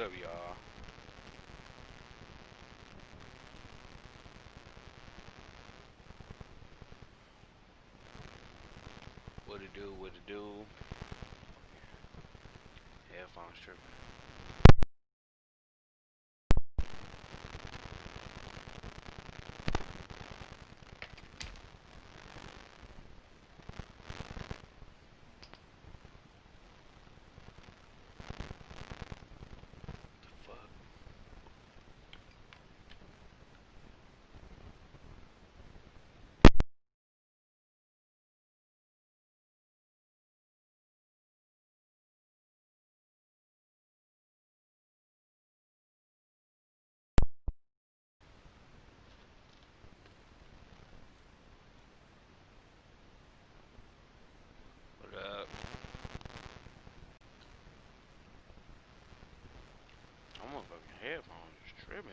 What up, y'all? What it do? What it do? Headphones tripping. The fuck? What up? I'm motherfucking headphones is tripping.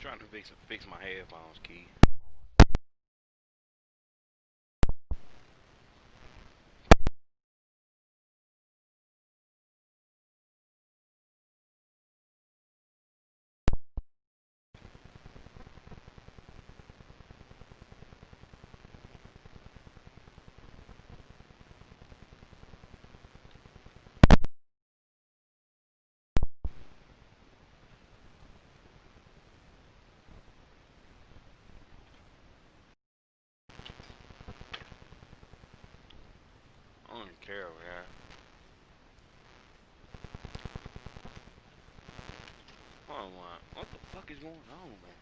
Trying to fix my headphones, key. I don't even care, man. Hold on, man. What the fuck is going on, man?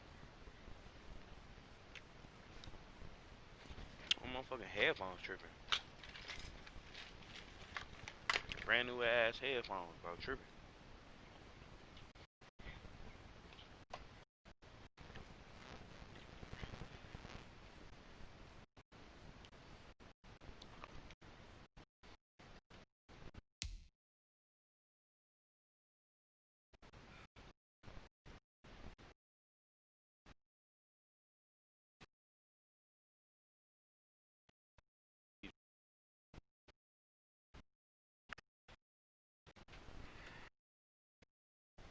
My motherfucking headphones tripping. Brand new ass headphones, bro. Tripping.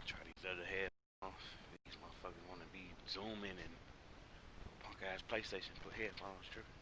Try these other headphones. These motherfuckers want to be zooming and punk ass PlayStation put headphones tripping.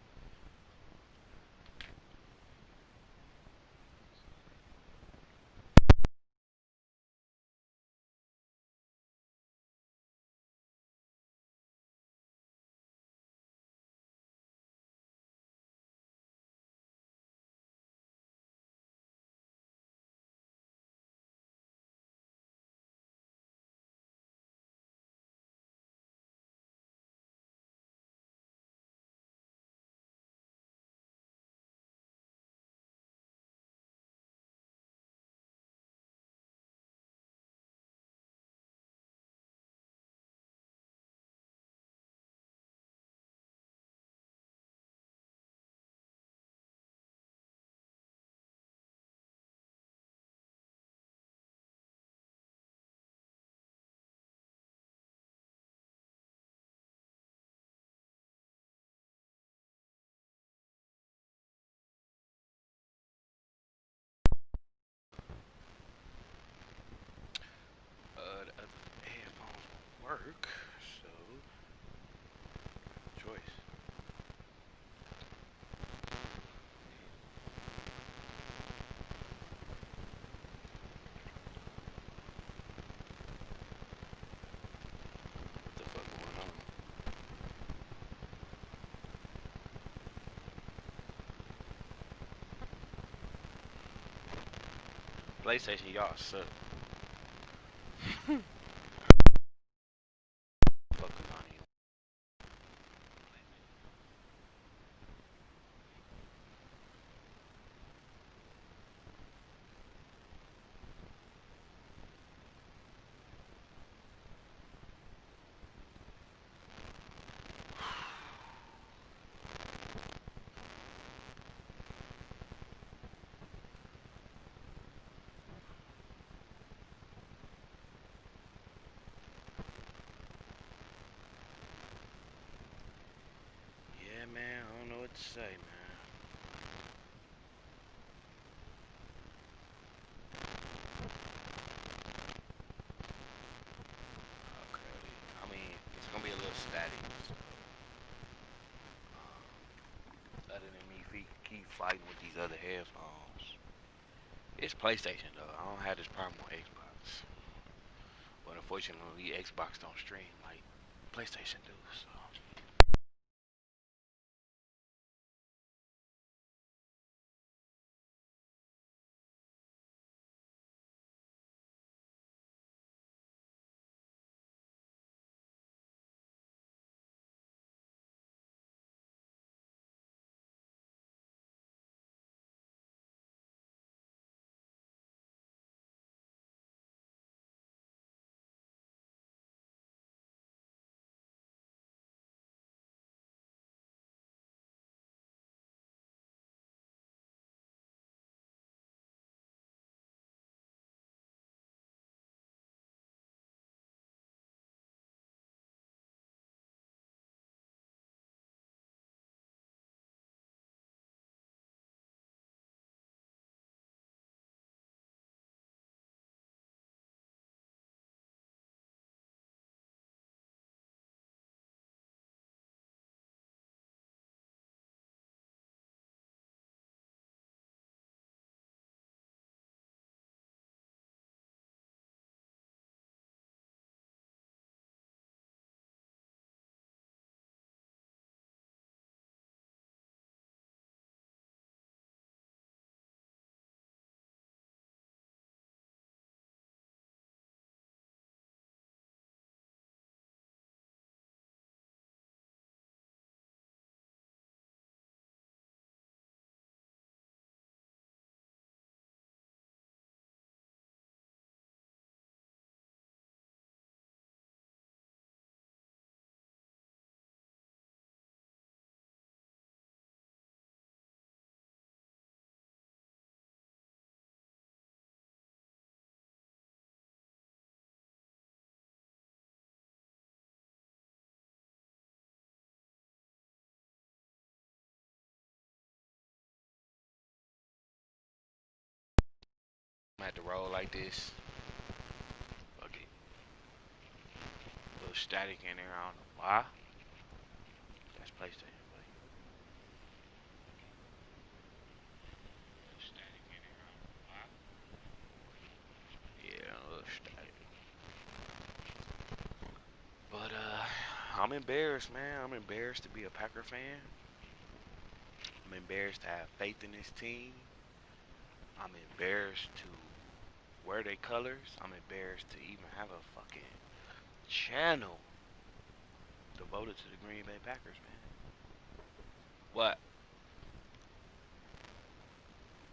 The other headphones won't work, so choice. What the fuck going on? PlayStation, y'all suck. Fucking on you. Yeah, man. I don't know what to say, man. Okay. I mean, it's gonna be a little static. So, other than me keep fighting with these other headphones. It's PlayStation though. I don't have this problem on Xbox. But unfortunately, Xbox don't stream like PlayStation do. So I'm at the roll like this. Fuck it. A little static in there. I don't know why. That's PlayStation. But yeah, a little static. But I'm embarrassed, man. I'm embarrassed to be a Packer fan. I'm embarrassed to have faith in this team. I'm embarrassed to wear their colors. I'm embarrassed to even have a fucking channel devoted to the Green Bay Packers, man. What?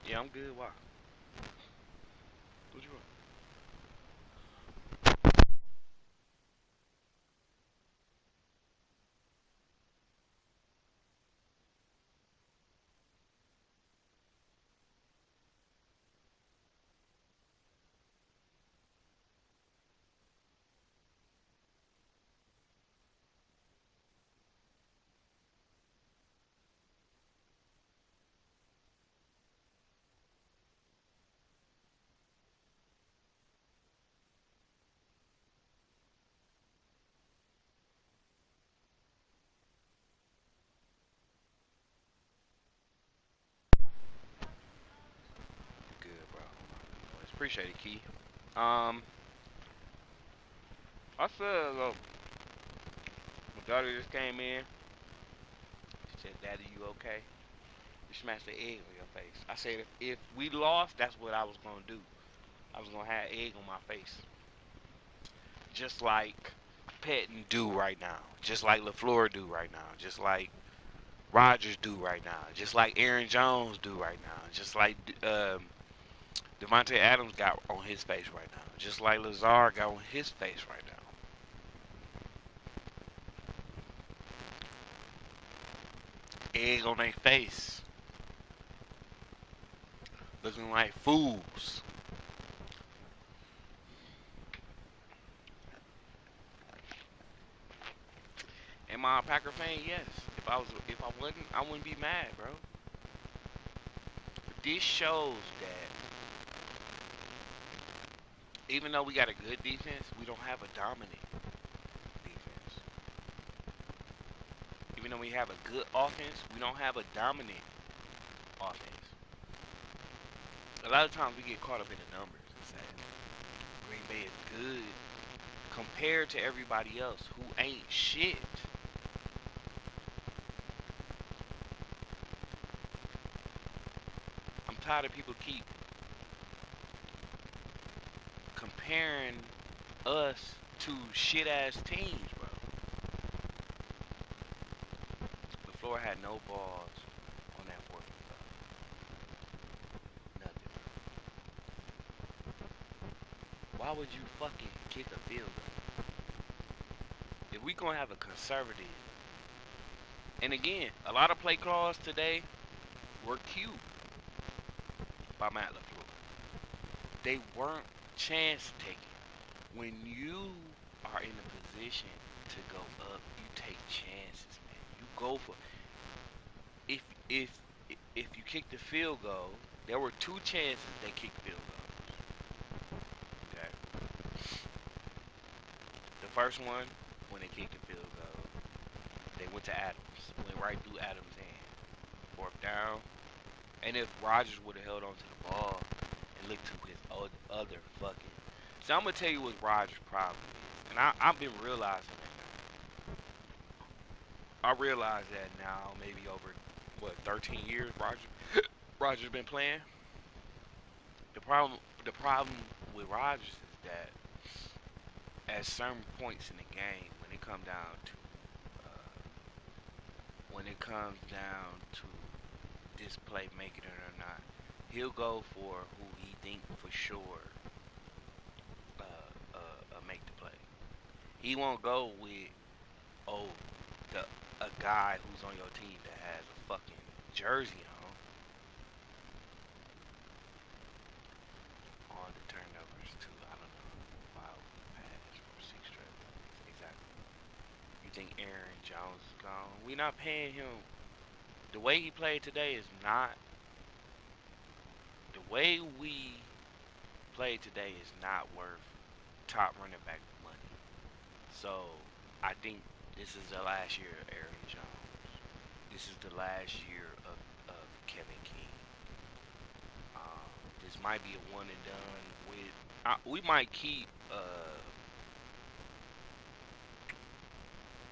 Yeah, I'm good. Why? What you want? Good, bro. Appreciate it, Key. Um, I said, look, my daughter just came in. She said, "Daddy, you okay?" You smashed the egg on your face. I said, if we lost, that's what I was gonna do. I was gonna have egg on my face, just like Pettin do right now, just like LaFleur do right now, just like Rodgers do right now, just like Aaron Jones do right now, just like Devontae Adams got on his face right now, just like Lazard got on his face right now. Egg on their face, looking like fools. Am I a Packer fan? Yes. If I wasn't, I wouldn't be mad, bro. This shows that even though we got a good defense, we don't have a dominant defense. Even though we have a good offense, we don't have a dominant offense. A lot of times we get caught up in the numbers and say Green Bay is good compared to everybody else who ain't shit. I'm tired of people keep comparing us to shit ass teams, bro. The floor had no balls on that fourth and five. Nothing. Why would you fucking kick a field goal? If we gonna have a conservative, and again, a lot of play calls today were cute by Matt LaFleur. They weren't chance taking. When you are in a position to go up, you take chances, man. You go for if if if you kick the field goal, there were two chances they kicked field goals. Okay. The first one, when they kicked the field goal, they went to Adams. Went right through Adams' hand. Fourth down. And if Rodgers would have held on to the ball and looked to his other fucking. So I'm gonna tell you what Rodgers' problem is, and I've been realizing that now. I realize that now, maybe over what 13 years Rodgers been playing. The problem with Rodgers is that at certain points in the game, when it comes down to this play, make it or not, he'll go for who he think for sure make the play. He won't go with oh the a guy who's on your team that has a fucking jersey on the turnovers too. I don't know. 5 pass for 6 straight plays. Exactly. You think Aaron Jones is gone? We not paying him. The way he played today is not the way we played today is not worth top running back money. So I think this is the last year of Aaron Jones. This is the last year of Kevin King. Um, this might be a one and done with. We might keep.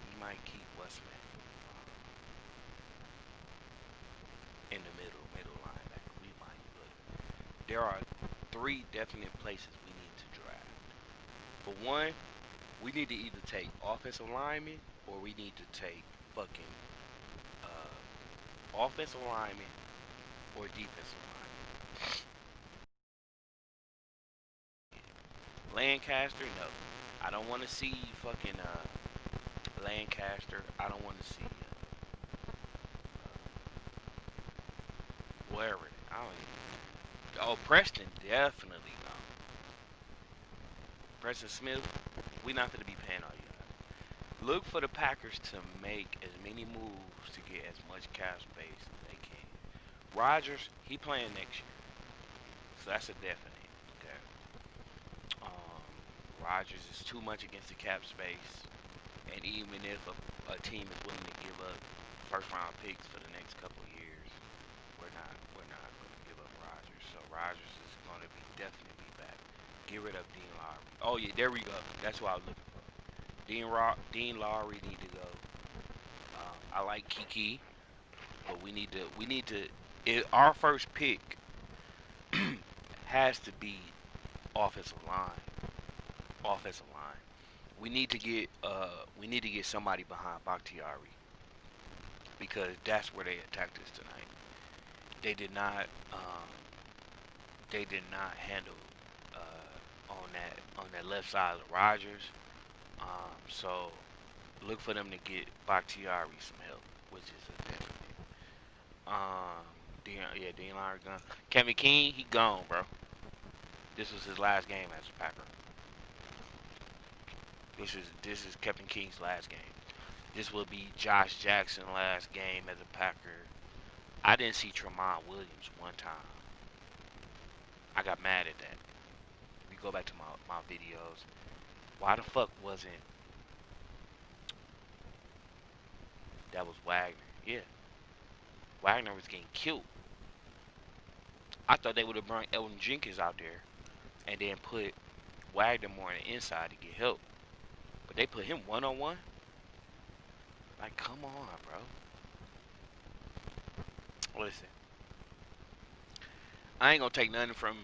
We might keep what's name in the middle linebacker. We might, but there are three definite places we need to draft. For one, we need to either take offensive linemen or we need to take fucking offensive linemen or defensive linemen. Lancaster, no. I don't want to see fucking Lancaster. I don't want to see wherever. I don't even. Oh, Preston, definitely no. Preston Smith, we not gonna be paying all you. Look for the Packers to make as many moves to get as much cap space as they can. Rodgers, he playing next year, so that's a definite. Okay. Um, Rodgers is too much against the cap space, and even if a team is willing to give up first round picks for the next couple of years, we're not going to give up Rodgers. So Rodgers is going to be definitely back. Get rid of Dean Lowry. Oh yeah, there we go. That's what I was looking for. Dean Lowry need to go. I like Kiki, but we need to. Our first pick has to be offensive line. Offensive line. We need to get somebody behind Bakhtiari because that's where they attacked us tonight. They did not they did not handle on that left side of Rogers. So look for them to get Bakhtiari some help, which is a definite. Um, Dean Lowry gone. Kevin King, he gone, bro. This was his last game as a Packer. This is Kevin King's last game. This will be Josh Jackson's last game as a Packer. I didn't see Tremont Williams one time. I got mad at that. If you go back to my videos, why the fuck wasn't that was Wagner? Yeah, Wagner was getting killed. I thought they would have brought Elton Jenkins out there and then put Wagner more on the inside to get help. But they put him one on one. Like, come on, bro. Listen, I ain't gonna take nothing from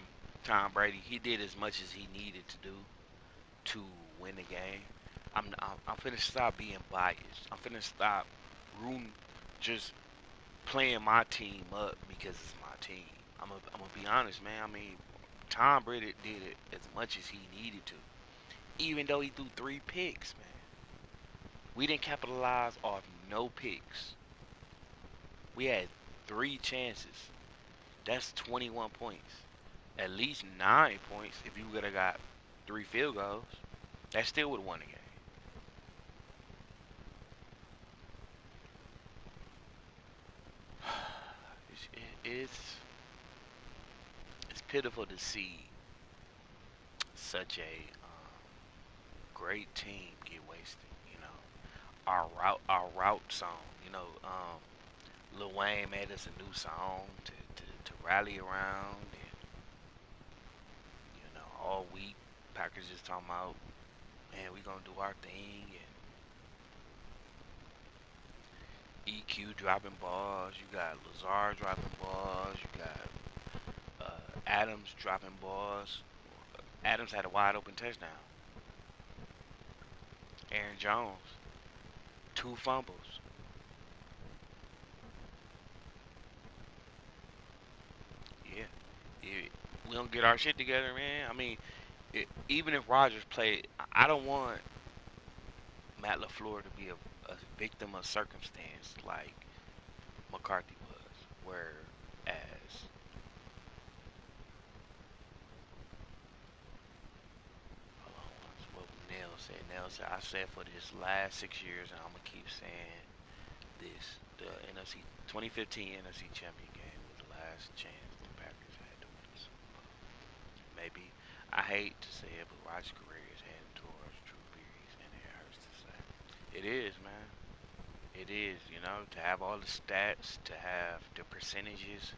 Tom Brady. He did as much as he needed to do to win the game. I'm finna stop being biased. I'm finna stop rooting, just playing my team up because it's my team. I'm gonna be honest, man. I mean, Tom Brady did it as much as he needed to, even though he threw 3 picks, man. We didn't capitalize off no picks. We had 3 chances. That's 21 points. At least 9 points if you would have got 3 field goals. That still would have won the game. It's it's pitiful to see such a great team get wasted. You know, our route song. You know, Lil Wayne made us a new song to rally around, and all week Packers just talking about, man, we gonna do our thing, and EQ dropping balls. You got Lazard dropping balls. You got Adams dropping balls. Adams had a wide open touchdown. Aaron Jones, 2 fumbles. Yeah, yeah. We don't get our shit together, man. I mean, even if Rodgers played, I don't want Matt LaFleur to be a victim of circumstance like McCarthy was. Whereas, hold on, what Nell said. Nell said, I said for this last 6 years, and I'm gonna keep saying this: the NFC 2015 NFC Champion game was the last chance the Packers had to win the Super Bowl. Maybe I hate to say it, but Rodgers' career is heading towards Drew Brees, and it hurts to say. It is, man. It is. To have all the stats, to have the percentages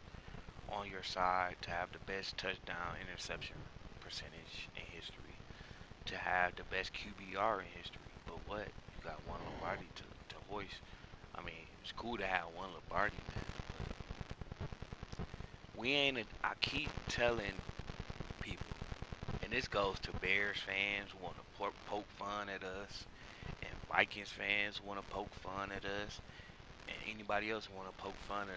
on your side, to have the best touchdown interception percentage in history, to have the best QBR in history. But what? You got one Lombardi to hoist. I mean, it's cool to have one Lombardi, man. We ain't. I keep telling people, and this goes to Bears fans who want to poke fun at us, and Vikings fans who want to poke fun at us, and anybody else who want to poke fun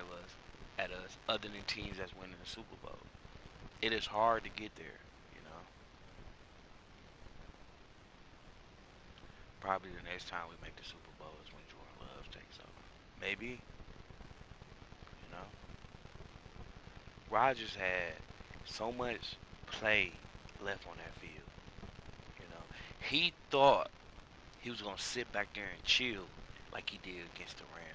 at us, other than teams that's winning the Super Bowl. It is hard to get there, you know. Probably the next time we make the Super Bowl is when Jordan Love takes over. Maybe, you know. Rodgers had so much play left on that field. You know, he thought he was gonna sit back there and chill like he did against the Rams.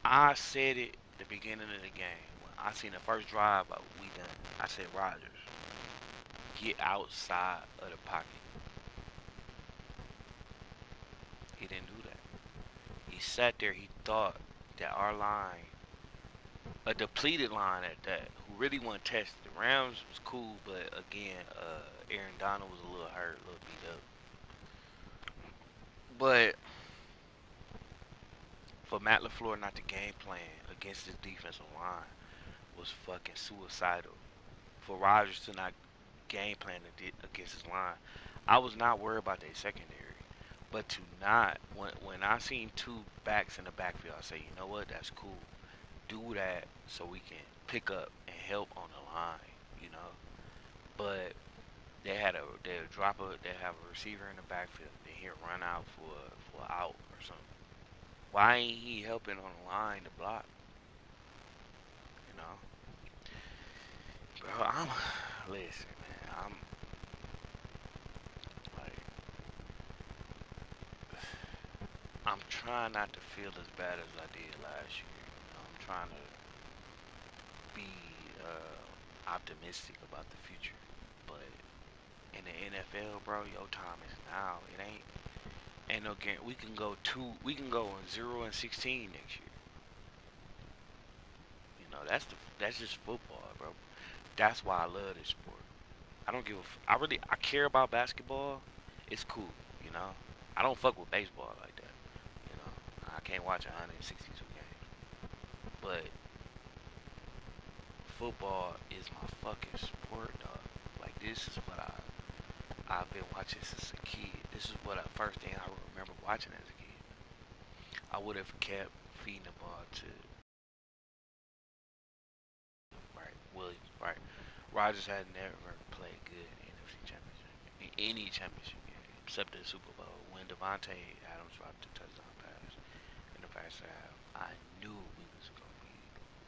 I said it at the beginning of the game when I seen the first drive we done. I said, Rodgers, get outside of the pocket. He didn't do that. He sat there. He thought that our line, a depleted line at that, who really want to test the Rams was cool, but again, Aaron Donald was a little hurt, a little beat up. But for Matt LaFleur not to game plan against this defensive line was fucking suicidal. for Rodgers to not game plan against his line. I was not worried about their secondary, but to not when I seen two backs in the backfield, I say, you know what, that's cool. Do that so we can pick up and help on the line, you know. But they'll they have a receiver in the backfield. Then he'll run out for an out or something. Why ain't he helping on the line to block? You know, bro. Listen, man. I'm like I'm trying not to feel as bad as I did last year. I'm trying to be optimistic about the future, but in the NFL, bro, your time is now. Ain't no game. We can go two. We can go on 0-16 next year. You know, that's just football, bro. That's why I love this sport. I don't give a. I care about basketball. It's cool, you know. I don't fuck with baseball like that. You know, I can't watch 162 games. But football is my fucking sport, dog. Like this is what I've been watching since a kid. This is what first thing I remember watching as a kid. I would have kept feeding the ball to right Williams, right. Rogers had never played good in NFC Championship, in any championship game except the Super Bowl when Devontae Adams dropped the touchdown pass in the first half. I knew we was gonna be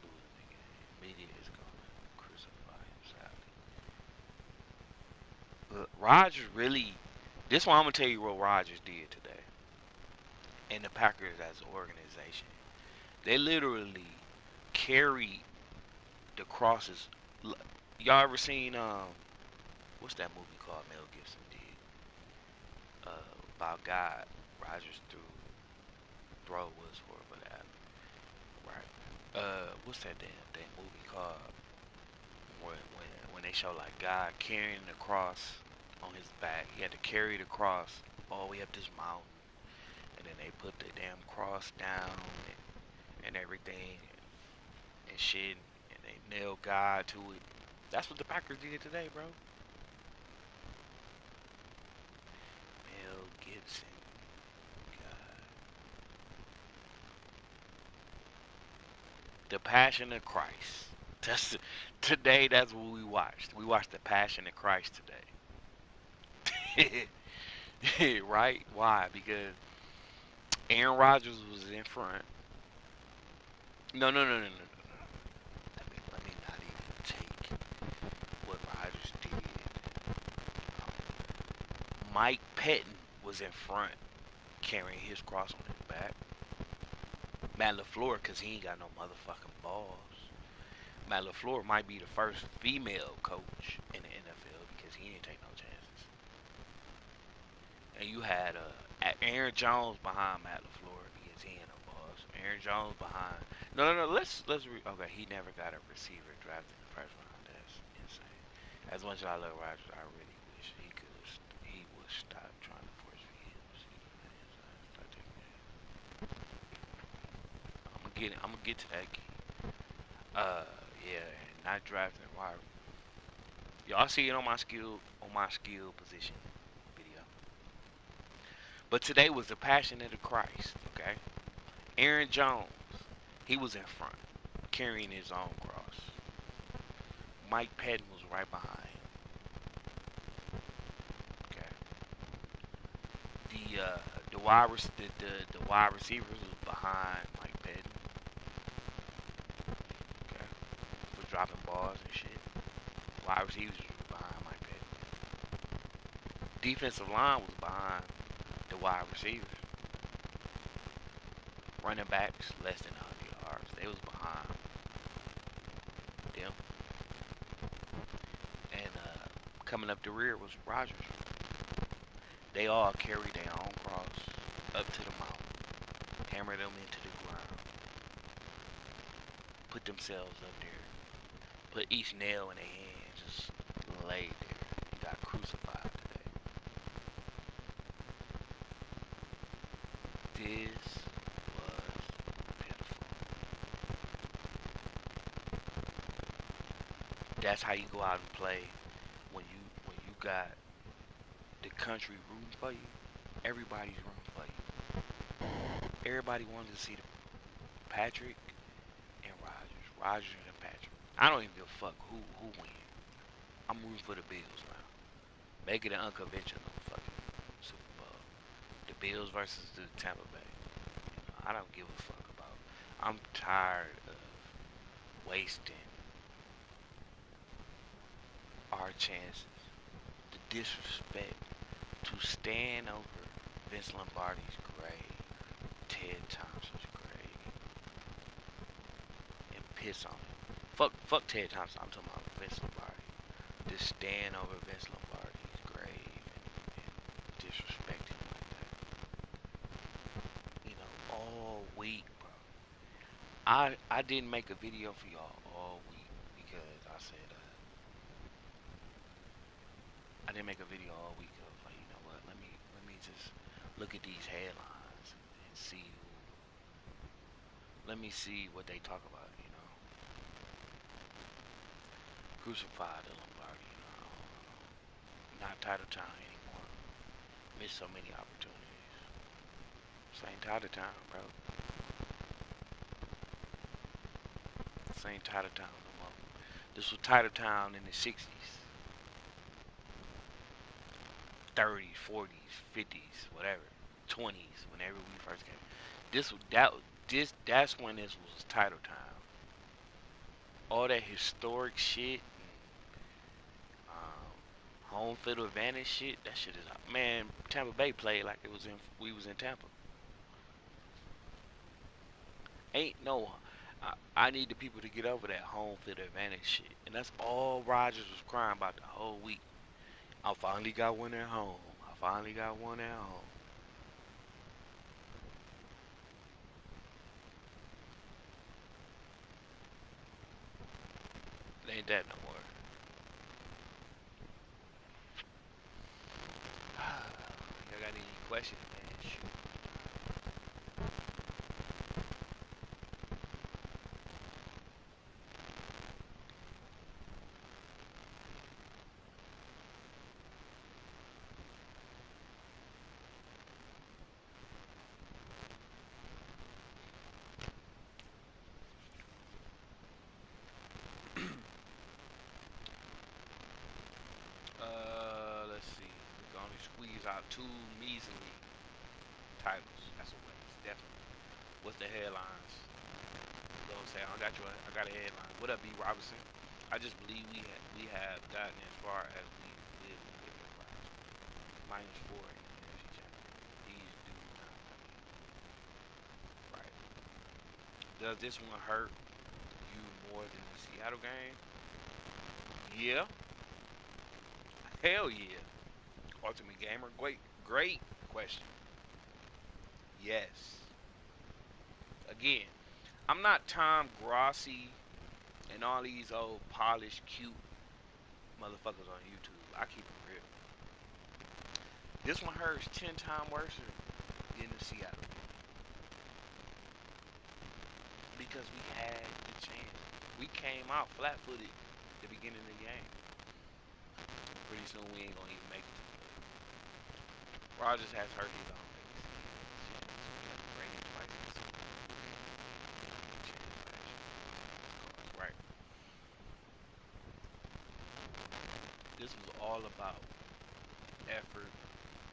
losing the game. Media is gonna crucify him sadly. But Rogers really. This one I'm gonna tell you what Rogers did today, and the Packers as an organization. They literally carried the crosses. Y'all ever seen what's that movie called Mel Gibson did? About God Rogers throw was for that. Right. What's that damn movie called? When they show like God carrying the cross on his back. He had to carry the cross all the way up this mountain, and then they put the damn cross down and everything and shit, and they nailed God to it. That's what the Packers did today, bro. Mel Gibson. God. The Passion of Christ. That's today. That's what we watched. We watched the Passion of Christ today. Right? Why? Because Aaron Rodgers was in front. No, no, no, no, no, no. Let me not even take what Rodgers did. Mike Pettin was in front, carrying his cross on his back. Matt LaFleur, cause he ain't got no motherfucking balls. Matt LaFleur might be the first female coach in the NFL because he didn't take no chances. And you had Aaron Jones behind Matt LaFleur because he ain't no balls. Aaron Jones behind. No, no, no. Okay, he never got a receiver drafted in the first round. That's insane. As much as I love Rodgers, I really wish he would stop trying to force feed him receivers. I'm gonna get to that game. Yeah, not drafting wide. Y'all see it on my skill position video. But today was the Passion of the Christ. Okay, Aaron Jones, he was in front, carrying his own cross. Mike Pettin was right behind him. Okay, the wide receivers was behind Mike Pettin. Okay, was dropping balls and shit. Wide receivers was behind Mike Pettin. Defensive line was behind the wide receivers. Running backs less than 100 yards. They was behind them. And coming up the rear was Rodgers. They all carried their own cross up to the mountain, hammer them into the ground, put themselves up there, put each nail in their hand, just laid there. He got crucified today. This was pitiful. That's how you go out and play when you got the country rooting for you. Everybody's rooting for you. Everybody wanted to see the Patrick and Rogers. Rogers and Patrick. I don't even give a fuck who wins. I'm rooting for the Bills now. Make it an unconventional fucking Super Bowl. The Bills versus the Tampa Bay. I don't give a fuck about. I'm tired of wasting our chances. The disrespect to stand over Vince Lombardi's grave, Ted Thompson's grave, and piss on him. Fuck Ted Thompson. I'm talking about Vince Lombardi. To stand over Vince Lombardi's grave and disrespect him like that. You know, all week, bro. I didn't make a video for y'all all week because I said I didn't make a video all week of like, you know what? Let me just look at these headlines and see who. Let me see what they talk about. You know, crucified the Lombardi. You know, not title time anymore. Missed so many opportunities. This ain't title time, bro. This ain't title time no more. This was title time in the '60s, '30s, '40s, '50s, whatever, '20s. Whenever we first came, that's when this was title time. All that historic shit, home field advantage shit. That shit is man. Tampa Bay played like it was in we was in Tampa. Ain't no. I need the people to get over that home field advantage shit, and that's all Rogers was crying about the whole week. I finally got one at home. I finally got one at home. It ain't that no more. Y'all got any questions, man? Shoot. Let's see. We can only squeeze out two measly titles. That's a waste, definitely. What's the headlines? Go say I got you. I got a headline. What up, B. Robinson? I just believe we have gotten as far as we live in the prize. -4 in the NFC Championship. These do not. Right. Does this one hurt you more than the Seattle game? Yeah. Hell yeah. Ultimate Gamer. Great question. Yes. Again, I'm not Tom Grossi and all these old polished, cute motherfuckers on YouTube. I keep it real. This one hurts 10 times worse than the Seattle because we had the chance. We came out flat-footed at the beginning of the game. Pretty soon we ain't gonna even make it. Rogers has hurt his own legacy. We had to bring it twice. Right. This was all about effort.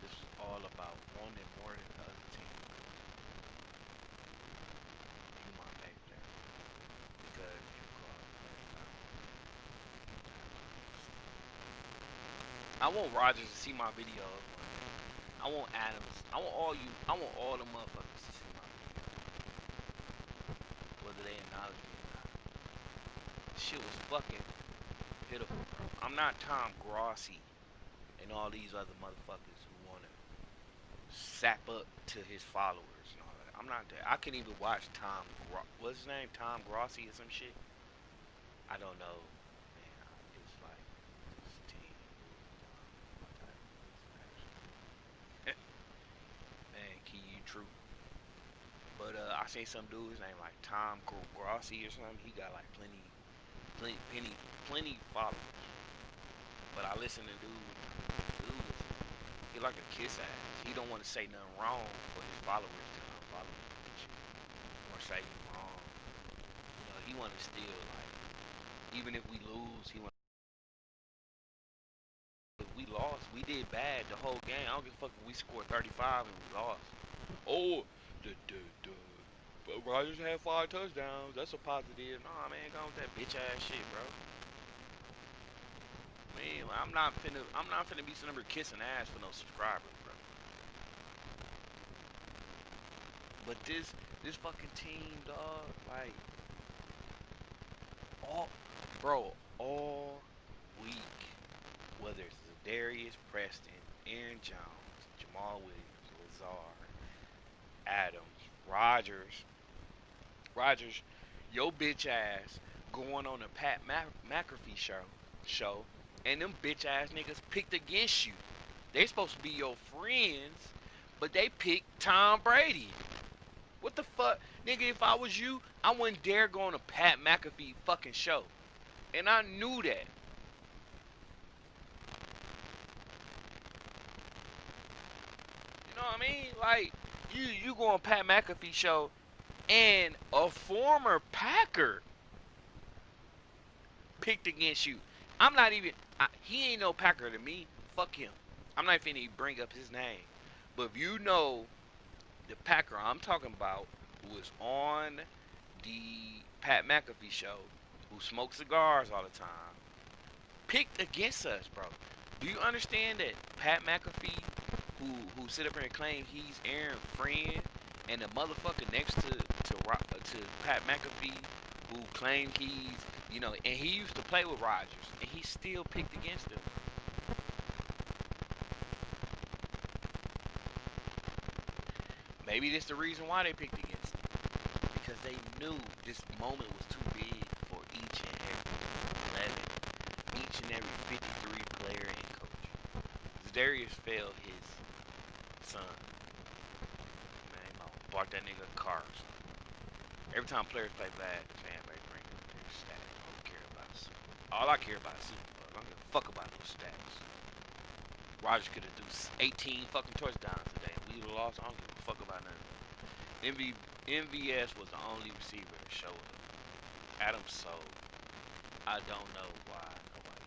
This was all about wanting more than the other team. You my favorite because you I want Rogers to see my video. I want Adams. I want all you. I want all the motherfuckers to see my video, whether they acknowledge me or not. Shit was fucking pitiful, bro. I'm not Tom Grossi and all these other motherfuckers who wanna sap up to his followers and all that. I'm not that. I can even watch what's his name? Tom Grossi or some shit. I don't know. Man, it's like this team. Man, key you true. But I seen some dude, his name like Tom Grossi or something. He got like plenty, penny. plenty followers, but I listen to dude, he like a kiss ass. He don't want to say nothing wrong for his followers to unfollow him or say him wrong. He want to still like, even if we lose, he want. If we lost, we did bad the whole game. I don't give a fuck if we scored 35 and we lost. Oh, but Rodgers had 5 touchdowns. That's a positive. Nah, man, go with that bitch ass shit, bro. Man, I'm not finna be some number kissing ass for no subscribers, bro. But this fucking team, dog, like all, bro, all week, whether it's Darius, Preston, Aaron Jones, Jamal Williams, Lazard, Adams, Rogers, your bitch ass going on a Pat McAfee show, and them bitch ass niggas picked against you. They supposed to be your friends, but they picked Tom Brady. What the fuck, nigga? If I was you, I wouldn't dare go on a Pat McAfee fucking show, and I knew that. You know what I mean? Like you go on Pat McAfee show, and a former Packer picked against you. I'm not even. He ain't no Packer to me. Fuck him. I'm not finna bring up his name. But if you know the Packer I'm talking about, who is on the Pat McAfee show, who smokes cigars all the time, picked against us, bro. Do you understand that Pat McAfee, who sit up here and claim he's Aaron's friend, and the motherfucker next to Pat McAfee, who claimed he's, and he used to play with Rodgers, and he still picked against him. Maybe that's the reason why they picked against him, because they knew this moment was too big for each and every 11, each and every 53 player and coach. Darius failed his son. Man, bought that nigga a car. Every time players play bad, the fan base bring up their stats. I don't care about it. All I care about is Super Bowl. I don't give a fuck about those stats. Rodgers could have done 18 fucking touchdowns today. We would have lost. I don't give a fuck about nothing. MVS was the only receiver that showed up. Adams sold. I don't know why nobody.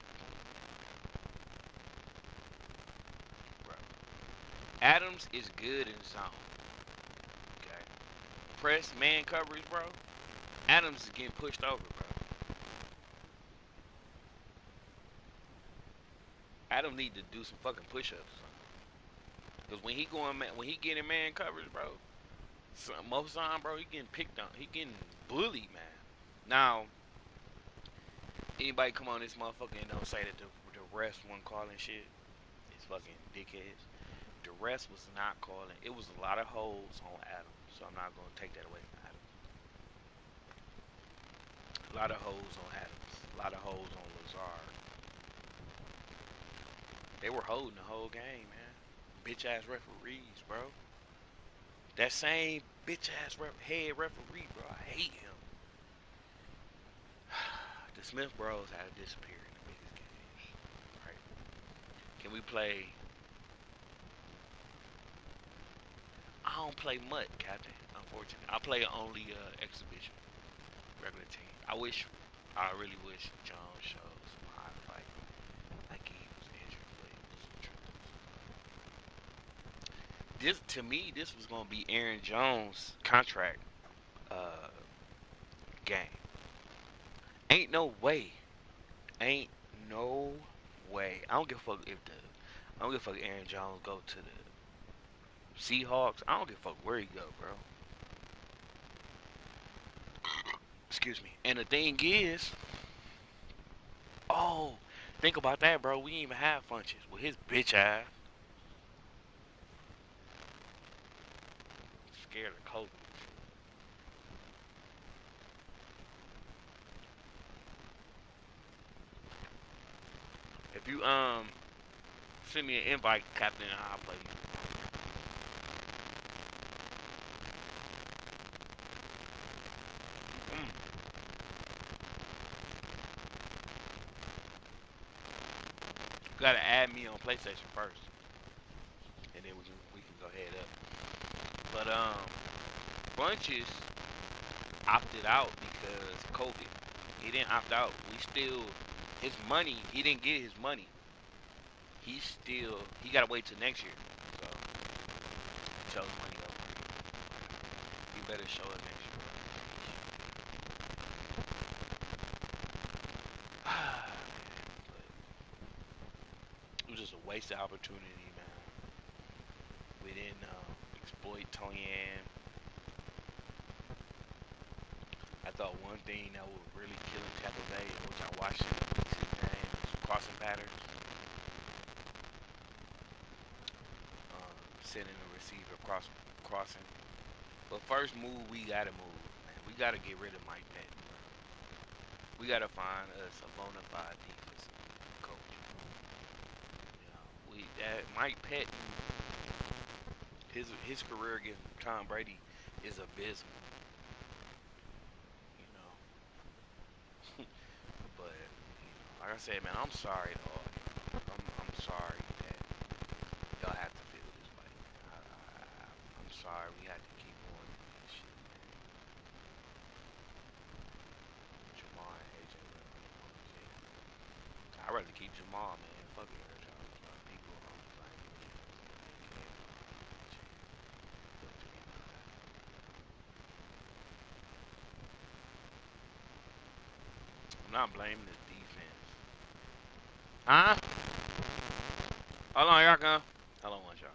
Bro. Adams is good in zone. Okay. Press man coverage, bro. Adams is getting pushed over, bro. Adams need to do some fucking push-ups. Cause when he get in man coverage, bro, most of the time, bro, he getting picked on. He getting bullied, man. Now, anybody come on this motherfucker and don't say that the refs weren't calling shit, it's fucking dickheads. The refs was not calling. It was a lot of holes on Adams, so I'm not gonna take that away from Adams. A lot of holes on Adams. A lot of holes on Lazard. They were holding the whole game, man. Bitch ass referees, bro. That same bitch ass head referee, bro. I hate him. The Smith Bros had to disappear in the biggest game. Right? Can we play? I don't play MUT, Captain. Unfortunately, I play only exhibition, regular team. I really wish Jones showed some high fight. Like he was injured, but it was some truth. This to me, this was gonna be Aaron Jones' contract uh, game. Ain't no way. Ain't no way. I don't give a fuck if the. I don't give a fuck if Aaron Jones go to the Seahawks. I don't give a fuck where he go, bro. Excuse me. And the thing is, oh, think about that, bro. We didn't even have Funches with his bitch ass. Scared of COVID. If you send me an invite, Captain, I'll play you. Mm. gotta add me on PlayStation first, and then we can go head up. But Bunches opted out because COVID. He didn't opt out. We still his money. He didn't get his money. He gotta wait till next year. So tell his money over. He better show it next year. It was just a wasted opportunity, man. We didn't exploit Tony Ann. I thought one thing that would really kill him Tampa Bay, which I watched in the preseason game, was crossing patterns. Sending a receiver crossing. But first move, we gotta move, man. We gotta get rid of Mike Pettin. We gotta find us a bona fide defensive coach. You know, we that Mike Pettin, his career against Tom Brady is abysmal. You know, but like I said, man, I'm sorry to all y'all. I'm sorry that y'all have to feel this way. I'm sorry we had to keep going through this shit, man. Jamal and AJ I'd rather keep Jamal, man. Fuck it, people only blame me I'm not blaming the defense. Huh? Hold on, y'all come. Hold on one shot.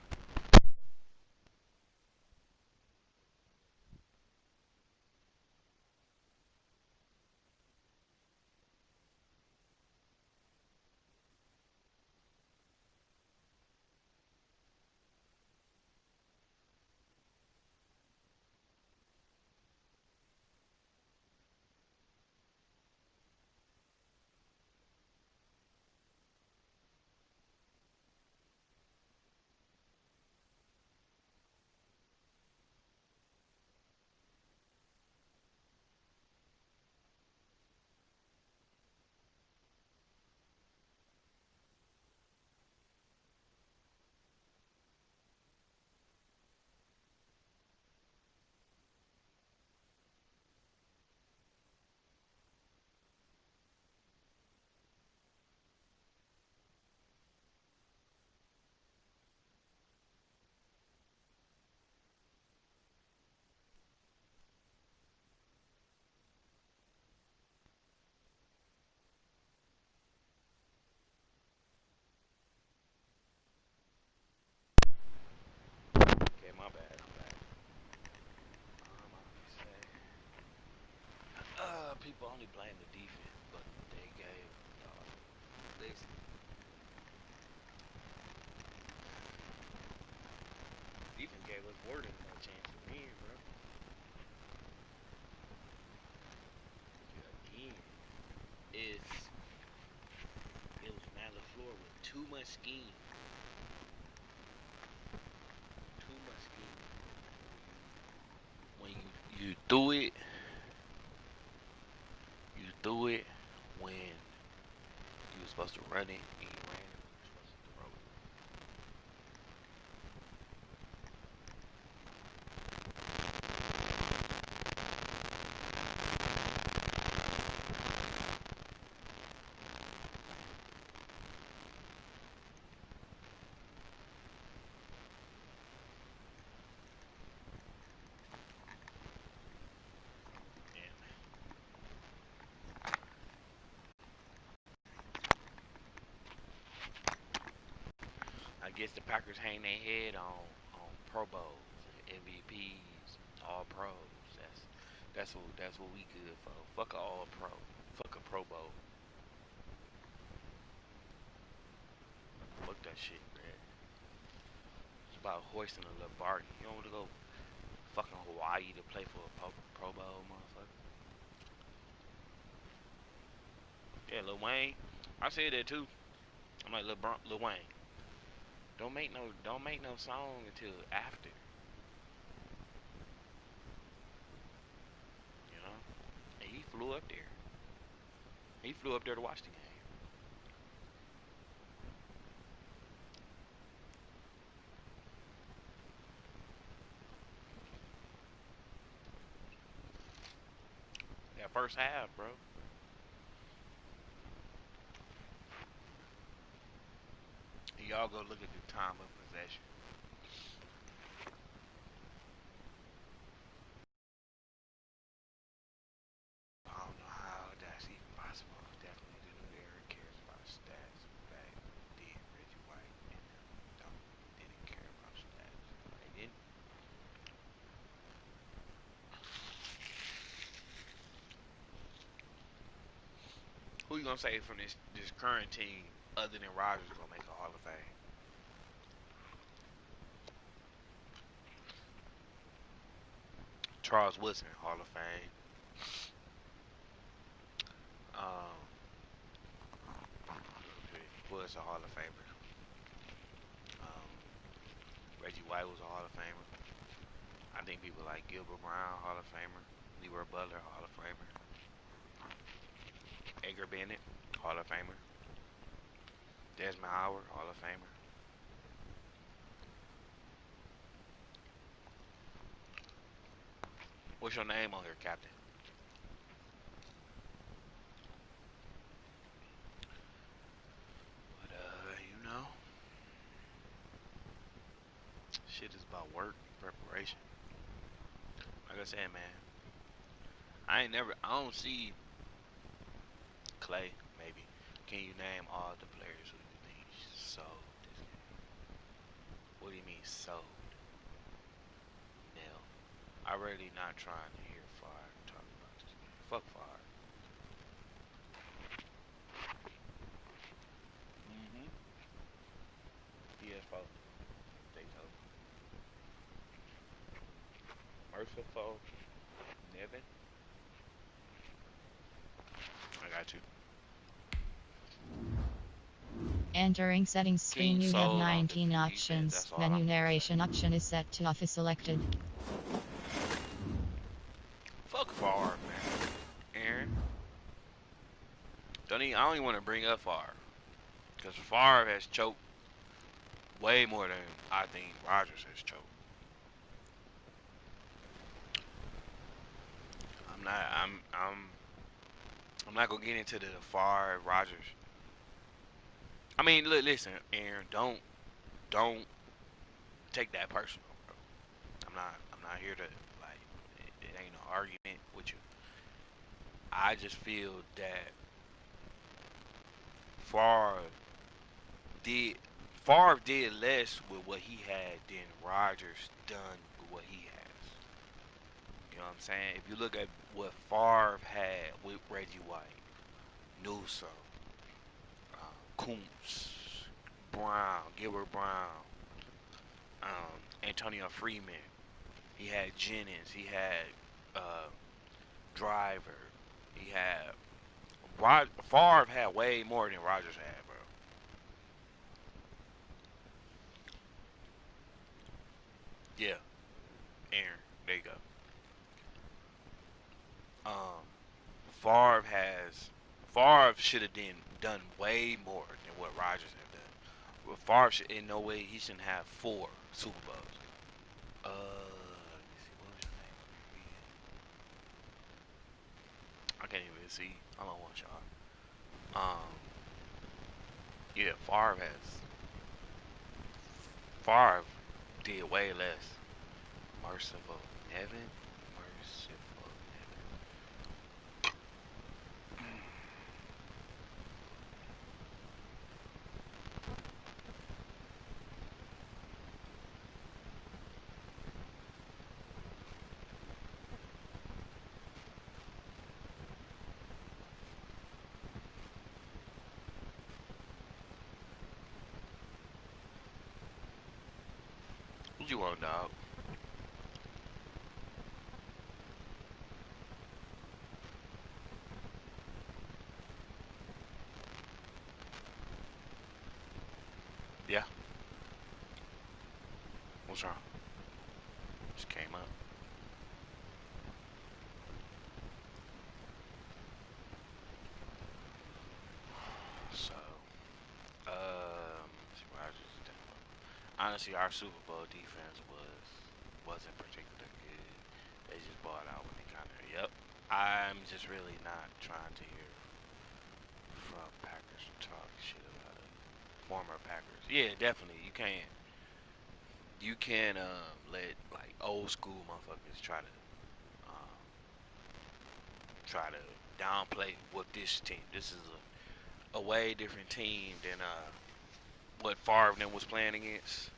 Okay, my bad. I'm back. People only blame the defense, but they gave. Listen, defense gave us more than enough chance to win, bro. Again, it's it was Matt LaFleur with too much scheme, too much scheme. When you threw it when you were supposed to run it, and you ran it when you were supposed to throw it. And I guess the Packers hang their head on Pro Bowls, MVPs, All Pros. That's what we good for. Fuck a All Pro. Fuck a Pro Bowl. Fuck that shit, man. It's about hoisting a little bargain. You don't want to go fucking Hawaii to play for a Pro Bowl, motherfucker. Yeah, Lil Wayne. I said that too. I'm like Lil Wayne. Don't make no song until after. You know. And he flew up there. He flew up there to watch the game. the first half, bro. Y'all go look at the time of possession. I don't know how that's even possible. Definitely the new era cares about stats. Back then, Reggie White and them didn't care about stats. They didn't. Who you gonna say from this current team other than Rodgers gonna make a Hall of Fame? Charles Woodson, Hall of Fame. Um, was a Hall of Famer. Um, Reggie White was a Hall of Famer. I think people like Gilbert Brown, Hall of Famer. Leroy Butler, Hall of Famer. Edgar Bennett, Hall of Famer. Desmond Howard, Hall of Famer. What's your name on here, Captain? But shit is about work and preparation. Like I said, man, I don't see Clay. Maybe. Can you name all the players who you think sold this game? What do you mean sold? Nil. I really not trying to hear Fire talk about this game. Fuck Fire. Mm-hmm. PS4. They told me. Merciful. Nevin. I got you. Entering settings screen, King you have sold on 19 defense. options. That's all Menu I'm gonna say. narration option is set to off is selected. Fuck Favre, man. Aaron, I don't even want to bring up Favre because Favre has choked way more than I think Rodgers has choked. I'm not. I'm not gonna get into the Favre Rodgers. I mean, look, listen, Aaron. Don't take that personal, bro. I'm not here to like. It ain't no argument with you. I just feel that Favre did Favre did less with what he had than Rodgers done with what he has. You know what I'm saying? If you look at what Favre had with Reggie White, Newsom, Koontz, Brown, Gilbert Brown, Antonio Freeman. He had Jennings. He had Driver. He had Favre had way more than Rodgers had, bro. Yeah, Aaron. There you go. Um, Favre should have done way more than what Rodgers have done. Well, Favre should, in no way he shouldn't have 4 Super Bowls. Let me see, what was your name? I can't even see. I don't want y'all. Yeah, Favre did way less. Merciful Nevin, Merciful Nevin. What you want, dog? Yeah. What's wrong? Just came up. So, see, Rodgers. Honestly, our Super Bowl defense wasn't particularly good. They just bought out when they kind of. Yep. I'm just really not trying to hear from Packers talk shit about it. Former Packers. Yeah, definitely. You can't let like old school motherfuckers um, try to downplay what this team. This is a way different team than what Favre and them was playing against.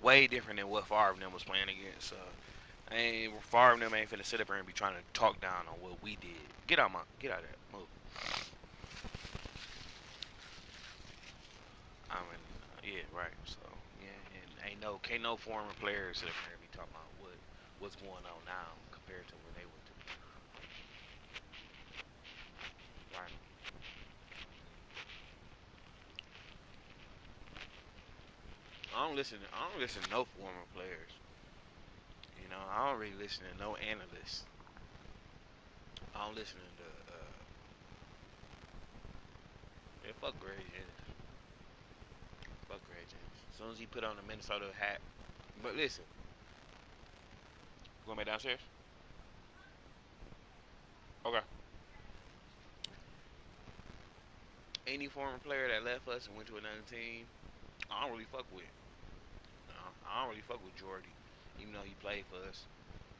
Way different than what Favre and them was playing against. Favre and them ain't finna sit up here and be trying to talk down on what we did. Get out of that. Move. I mean, yeah, right. So yeah, and can't no former players sit up here and be talking about what's going on now compared to when they went to. Right. I don't listen to no former players. I don't really listen to no analysts. I don't listen to yeah, fuck Greg Jennings. Fuck Greg Jennings. As soon as he put on the Minnesota hat. But listen, going back downstairs. Okay. Any former player that left us and went to another team, I don't really fuck with. I don't really fuck with Jordy, even though he played for us.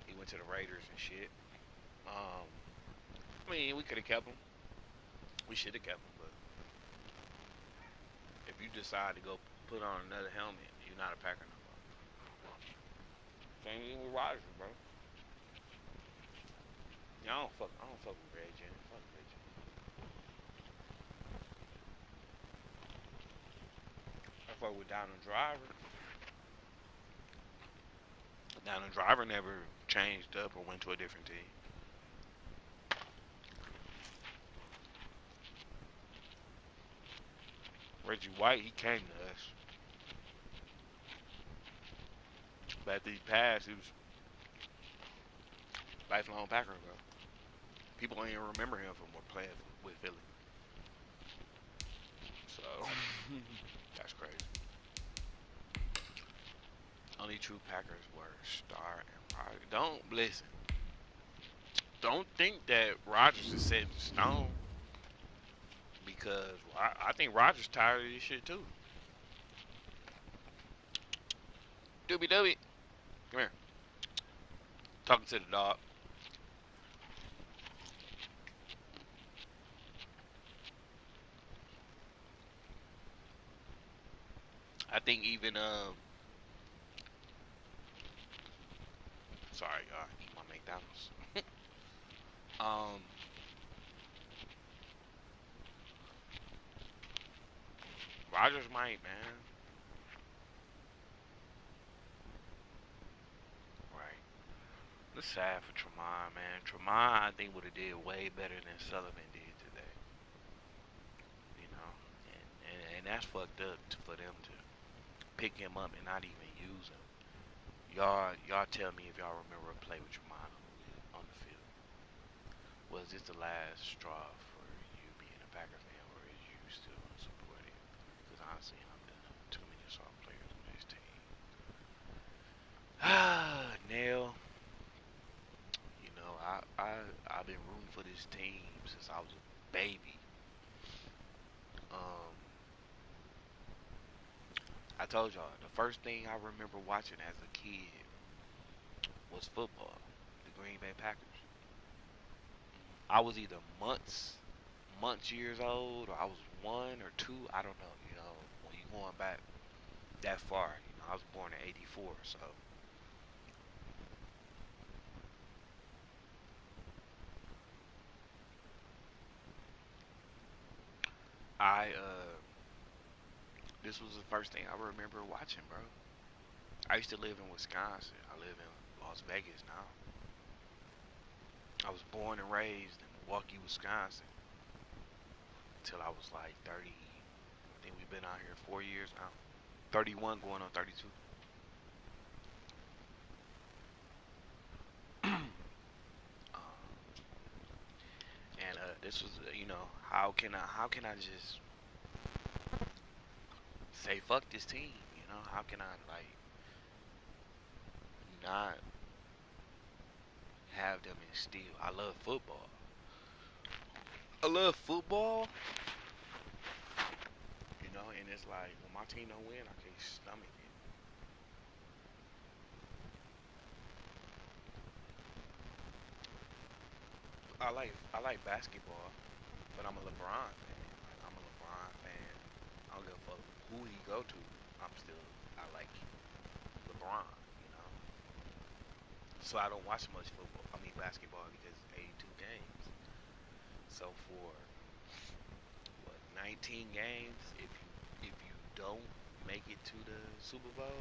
He went to the Raiders and shit. Um, I mean, we could have kept him. We should have kept him, but if you decide to go put on another helmet, you're not a Packer no more. Same thing with Rodgers, bro. Yeah, I don't fuck with Ray Jennings. Fuck Ray Jennings. I fuck with Donald Driver. Donald Driver never changed up or went to a different team. Reggie White, he came to us. But after he passed, he was lifelong Packer, bro. People don't even remember him from what playing with Philly. So that's crazy. Only true Packers were Star and Rodgers. Don't listen. Don't think that Rodgers is set in stone because I think Rodgers tired of this shit too. Doobie doobie, come here. Talking to the dog. I think even sorry, eat my McDonald's. Um, Rodgers might, man. Right. It's sad for Tremont, man. Tremont, I think would have did way better than Sullivan did today. And that's fucked up for them to pick him up and not even use him. Y'all tell me if y'all remember a play with Tremont on the field. Was this the last straw for you being a Packer fan, or is you still supporting? Because honestly, I'm done. Too many soft players on this team. Ah, Nail. I've been rooting for this team since I was a baby. Um, I told y'all the first thing I remember watching as a kid was football, the Green Bay Packers. I was either months years old, or I was 1 or 2. I don't know. When you going back that far, I was born in '84, so I this was the first thing I remember watching, bro. I used to live in Wisconsin. I live in Las Vegas now. I was born and raised in Milwaukee, Wisconsin, until I was like 30. I think we've been out here 4 years now. 31 going on 32. And this was, how can I just say fuck this team? How can I like not have them instill. I love football. I love football, and it's like when my team don't win, I can't stomach it. I like basketball, but I'm a LeBron fan. Like I'm a LeBron fan. I don't give a fuck who he go to. I like LeBron. You know, so I don't watch much football. I mean basketball because it's 82 games. So for what 19 games, if you don't make it to the Super Bowl,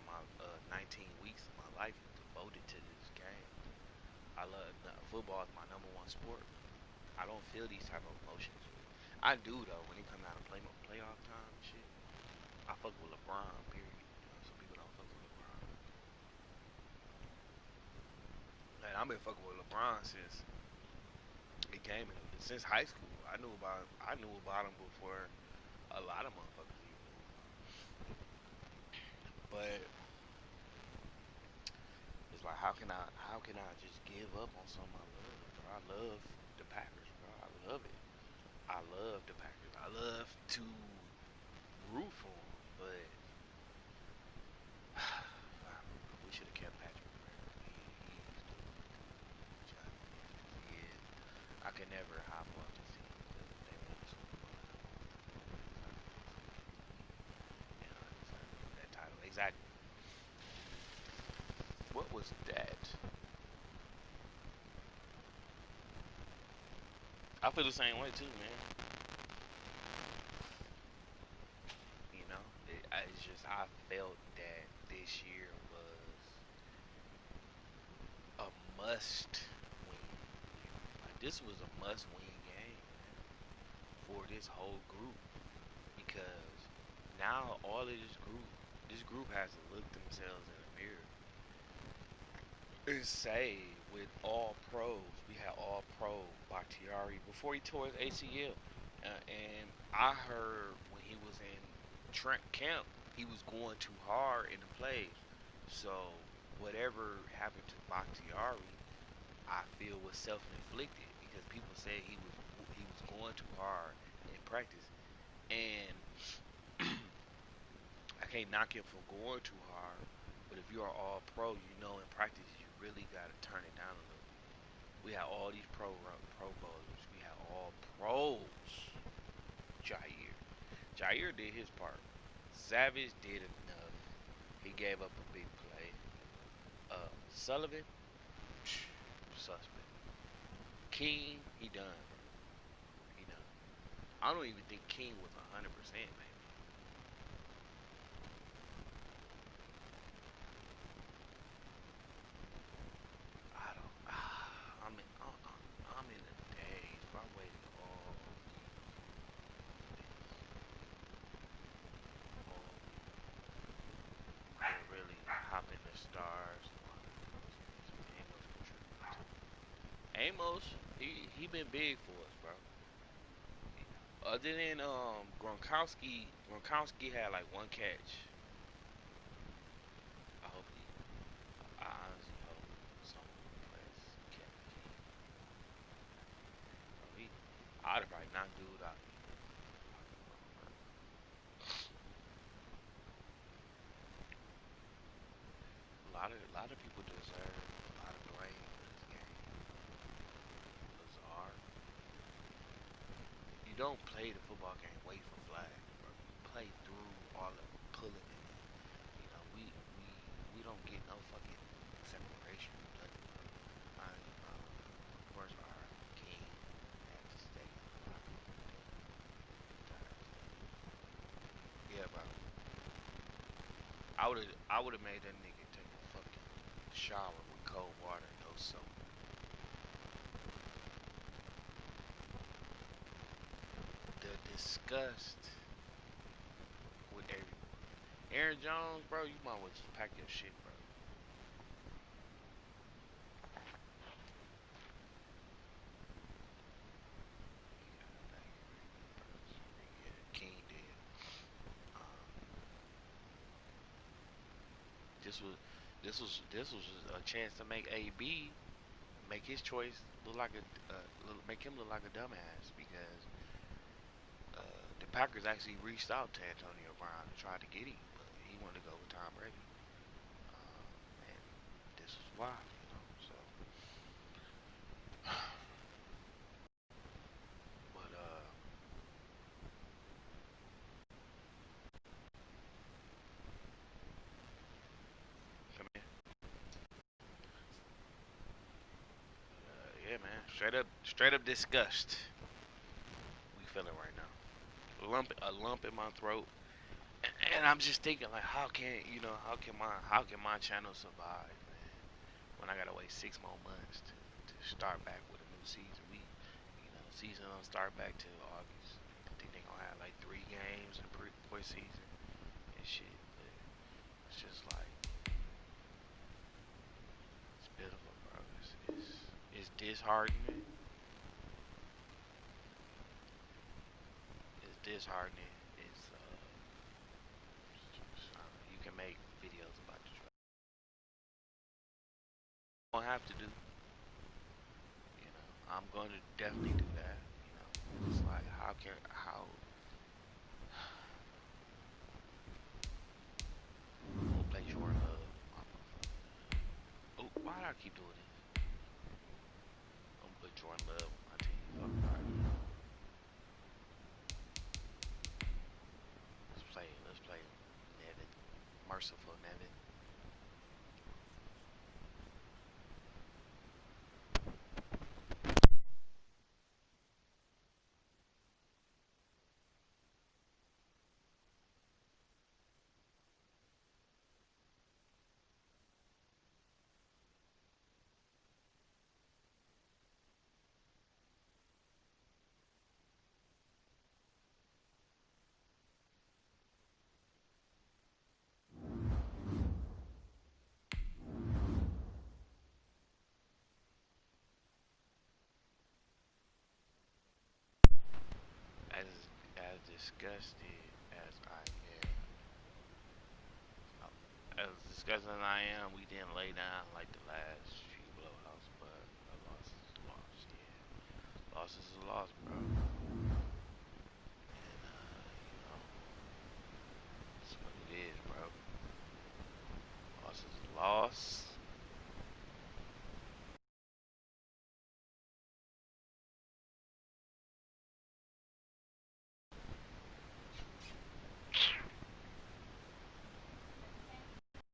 my 19 weeks of my life is devoted to this game. I love football is my number one sport. I don't feel these type of emotions. I do though when it comes out of playoff time and shit. I fuck with LeBron. Period. Some people don't fuck with LeBron. And I've been fucking with LeBron since he came in. Since high school, I knew about him before a lot of motherfuckers even knew about him. But it's like how can I just give up on something I love, bro? I love the Packers, bro. I love it. I love the Packers. I love to root for them, but we should have kept Patrick, bro. He's doing a good job. He is. I could never hop on the team because they won the Super Bowl, and I want them to deserve it. So we have to leave, and I deserve that title. Exactly. What was that? I feel the same way too, man. It's just I felt that this year was a must win year. Like this was a must win game, man, for this whole group because now all of this group has to look themselves in the mirror and say with all pros, we had all pro Bakhtiari before he tore his ACL, and I heard when he was in Trent camp, he was going too hard in the plays. So whatever happened to Bakhtiari, I feel was self-inflicted because people said he was going too hard in practice, and I can't knock him for going too hard. But if you are all pro, in practice you really got to turn it down a little bit. We had all these pro bowlers. We had all pros. Jair. Jair did his part. Savage did enough. He gave up a big play. Sullivan, suspect. King, he done, bro. He done. I don't even think King was 100%, maybe. I don't. I'm in a daze. Bro. I waited all to really hop in the stars. Amos contributed too. Amos, he been big for us, bro. Other than Gronkowski had like one catch. I hope he. I honestly hope someone replace Kevin King. Bro, I'd have probably knocked dude out. A lot of people deserve a lot of blame for this game. Lazard, you don't play the football game wait for flags, bro. You play through all the pulling it in. We don't get no fucking separation from nothing, bro. Of course, our king had to stay in the locker room the entire game. Yeah, bro. I would have made that nigga take a fucking shower with cold water and no soap. The disgust with everyone. Aaron Jones, bro, you might well just pack your shit, bro. You gotta pack everything, bro. Yeah, King did. Um, this was this was a chance to make AB make his choice look like make him look like a dumbass because the Packers actually reached out to Antonio Brown to try to get him, but he wanted to go with Tom Brady, and this is why, So, but come in, yeah, man, straight up disgust we feeling right now. A lump in my throat, and I'm just thinking like, how can my channel survive, man? When I gotta wait 6 more months to start back with a new season. Season don't start back till August. I think they gonna have like 3 games in preseason and shit. But it's just like it's pitiful, bro. It's disheartening. It's disheartening. You can make videos about the draft. You don't have to do. I'm going to definitely do that. It's like how I'm gonna play Jordan Love. Oh, why do I keep doing this? I'm gonna put Jordan Love on my team. Fuck Biden. Let's play Nevin. Merciful Nevin. As as disgusted as I am, as disgusted as I am, we didn't lay down like the last few blowouts, but a loss is a loss. Yeah, loss is a loss, bro. And that's what it is, bro. Loss is a loss.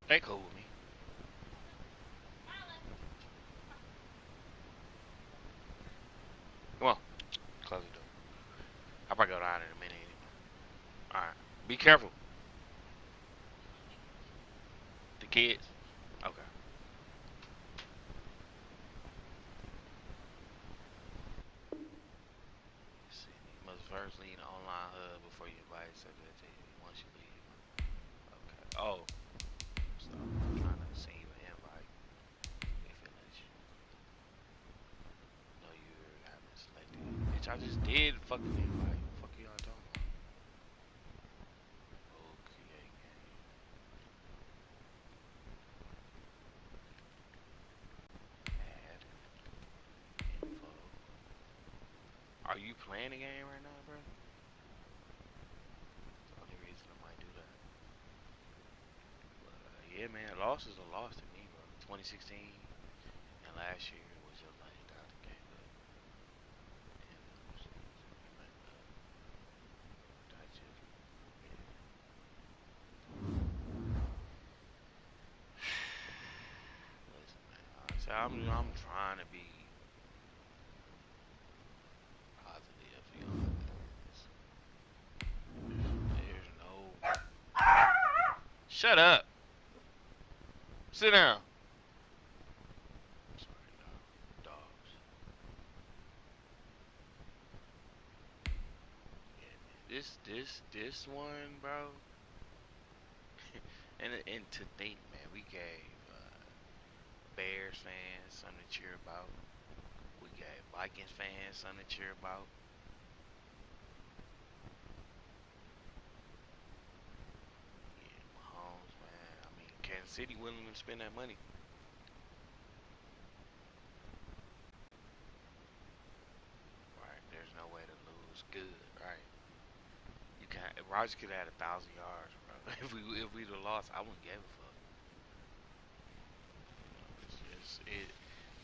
They cool with me. Come on, close the door. I'll probably go down in a minute anyway. All right, be careful, the kids. Okay. See, you must first leave the online hub before you invite subject to you once you leave. Okay. Oh, stop. I'm trying to send you an invite if it lets you. No, you haven't selected. Bitch, I just did fucking invite. Fuck y'all talking about? Oh, create game. Add info. Are you playing the game right now, bro? That's the only reason I might do that. But yeah, man, loss is a loss to me, bro. 2016 and last year was just like down the game, but that just listen, man. I'm trying to be positive, There's no. Shut up. Sit down. Sorry, dogs. Yeah, man. This one, bro. And to think, man, we gave Bears fans something to cheer about. We gave Vikings fans something to cheer about. Yeah, Mahomes, man. I mean, Kansas city willing to spend that money. Right. There's no way to lose good. Right. You can't. Rodgers could have had 1,000 yards, bro. If we'd have lost, I wouldn't give a fuck.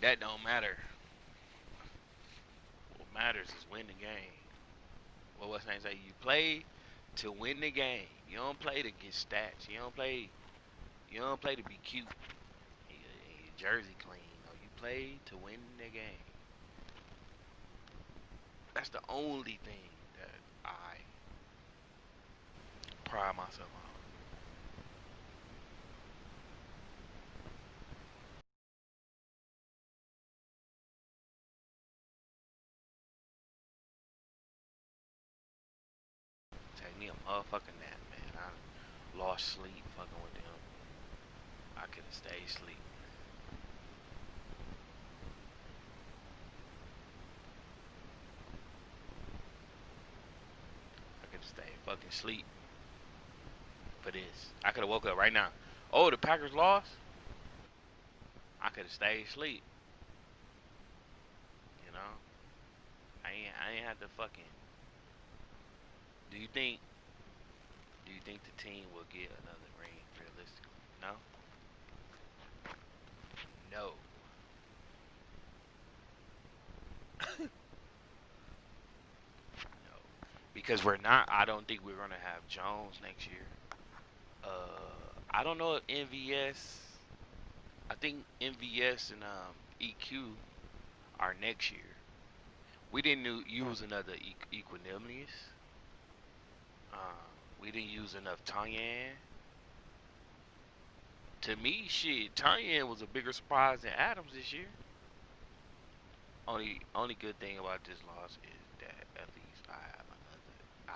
That don't matter. What matters is win the game. Well, what's name say? You play to win the game. You don't play to get stats. You don't play. You don't play to be cute. Your jersey clean. No, you play to win the game. That's the only thing that I pride myself on. Take me a motherfucking nap, man. I lost sleep fucking with them. I could have stayed asleep. I could have stayed fucking asleep for this. I could have woke up right now. Oh, the Packers lost? I could have stayed asleep. You know? I ain't had to fucking. Do you think the team will get another ring realistically? No? No. No. Because we're not. I don't think we're gonna have Jones next year. I don't know if MVS. I think MVS and EQ are next year. We didn't use another Equanimous. We didn't use enough Tanyan. To me, shit, Tanyan was a bigger surprise than Adams this year. Only good thing about this loss is that at least I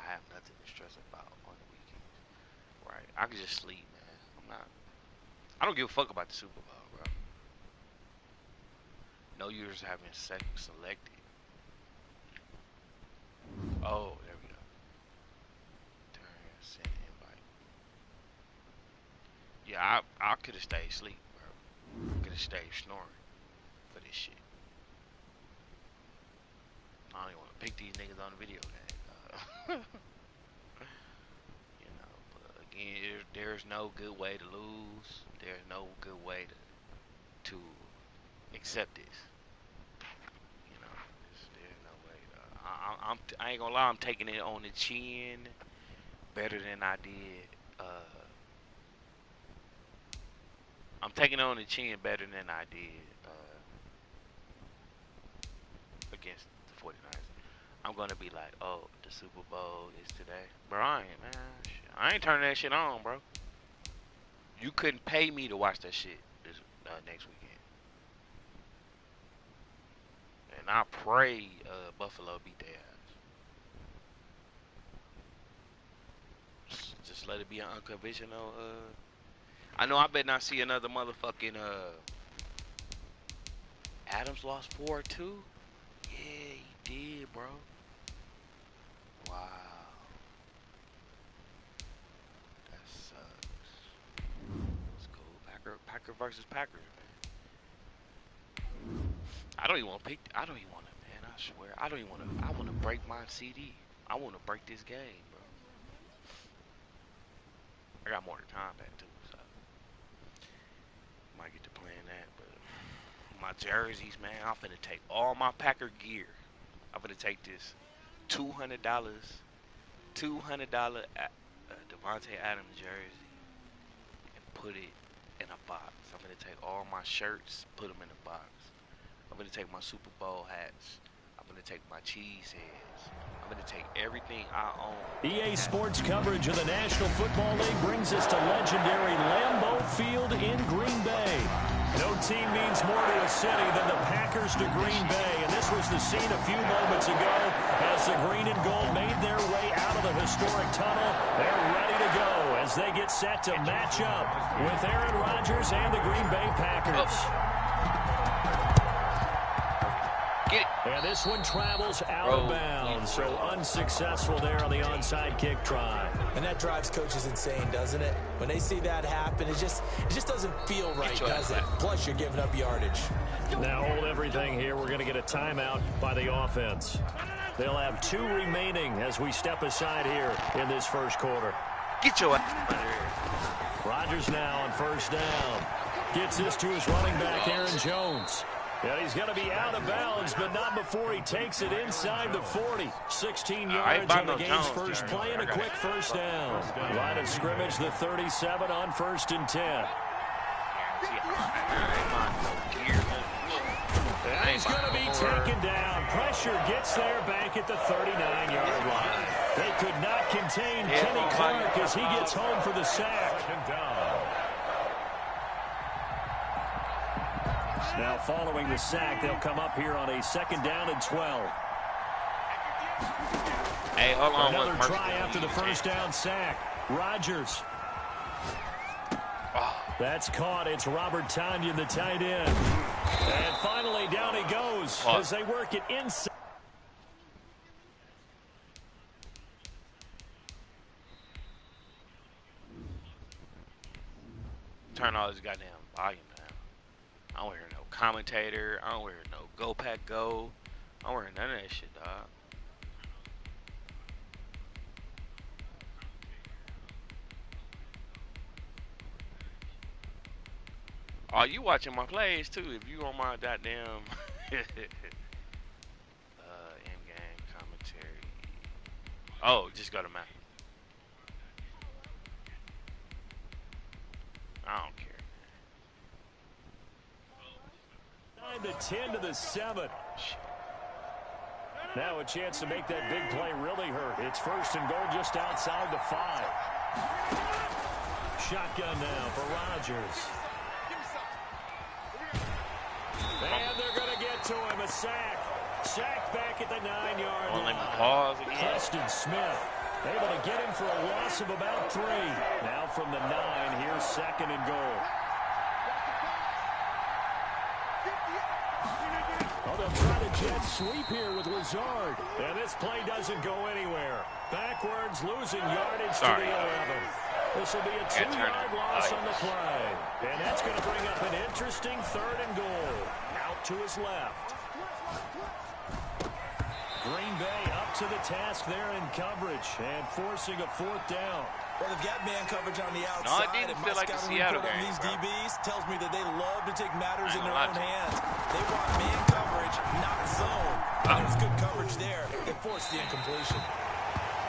have nothing to stress about on the weekends. Right? I can just sleep, man. I don't give a fuck about the Super Bowl, bro. No users have been selected. Oh, there we go. Turn send invite. Yeah, I could have stayed asleep, bro. Could have stayed snoring for this shit. I don't even want to pick these niggas on the video game. You know, but again, there's no good way to lose. There's no good way to accept this. You know, there's no way. I ain't gonna lie. I'm taking it on the chin better than I did. I'm taking it on the chin better than I did against the 49ers. I'm gonna be like, oh, the Super Bowl is today, bro. I ain't, man. Shit. I ain't turning that shit on, bro. You couldn't pay me to watch that shit this next weekend. And I pray Buffalo beat their ass. Just let it be an unconventional. I know I better not see another motherfucking Adams lost 4-2. Yeah, he did, bro. Wow, that sucks. It's cool. Packer versus Packers, man. I don't even want to pick. I don't even want to, man. I swear, I don't even want to. I want to break my CD. I want to break this game, bro. I got more time back too, so might get to playing that. But my jerseys, man, I'm finna take all my Packer gear. I'm finna take this $200 Devontae Adams jersey and put it in a box. I'm gonna take all my shirts, put them in a box. I'm gonna take my Super Bowl hats. I'm gonna take my cheese heads. I'm gonna take everything I own. EA Sports coverage of the National Football League brings us to legendary Lambeau Field in Green Bay. No team means more to a city than the Packers to Green Bay, and this was the scene a few moments ago as the green and gold made their way out of the historic tunnel. They're ready to go as they get set to match up with Aaron Rodgers and the Green Bay Packers. Get it. And this one travels out of bounds, so unsuccessful there on the onside kick try. And that drives coaches insane, doesn't it? When they see that happen, it just doesn't feel right, does it? Plus, you're giving up yardage. Now hold everything here. We're going to get a timeout by the offense. They'll have 2 remaining as we step aside here in this first quarter. Get your ass out of here. Rodgers now on first down. Gets this to his running back, Aaron Jones. Yeah, he's going to be out of bounds, but not before he takes it inside the 40. 16 yards on the game's first play and a quick first down. Line of scrimmage, the 37 on 1st and 10. And he's going to be taken down. Pressure gets there back at the 39-yard line. They could not contain Kenny Clark as he gets home for the sack. Now following the sack, they'll come up here on a 2nd down and 12. Hey, hold on. Another try after the first down sack. Rodgers. That's caught. It's Robert Tonyan, the tight end. And finally, down he goes as they work it inside. Turn all this goddamn volume down. I don't hear no commentator. I don't hear no Go Pack Go. I don't hear none of that shit, dog. Oh, you watching my plays too? If you on my goddamn in-game commentary. Oh, just go to my. I don't care. 9 to 10 to the 7. Now a chance to make that big play really hurt. It's 1st and goal just outside the 5. Shotgun now for Rodgers. And they're going to get to him. A sack. Sacked back at the 9-yard line. Let me pause again. Preston Smith able to get him for a loss of about 3. Now from the 9, here's 2nd and goal. Oh, they'll try the jet sweep here with Lazard. And this play doesn't go anywhere. Backwards, losing yardage to the 11. This will be a 2-yard loss on the play. And that's going to bring up an interesting 3rd and goal. Out to his left. Green Bay up to the task there in coverage and forcing a 4th down. Well, they've got man coverage on the outside. No, it didn't feel like the scouting Seattle report game, on these bro. DBs tells me that they love to take matters in their gonna lie own to you. hands. They want man coverage, not zone. And there's good coverage there. They force the incompletion.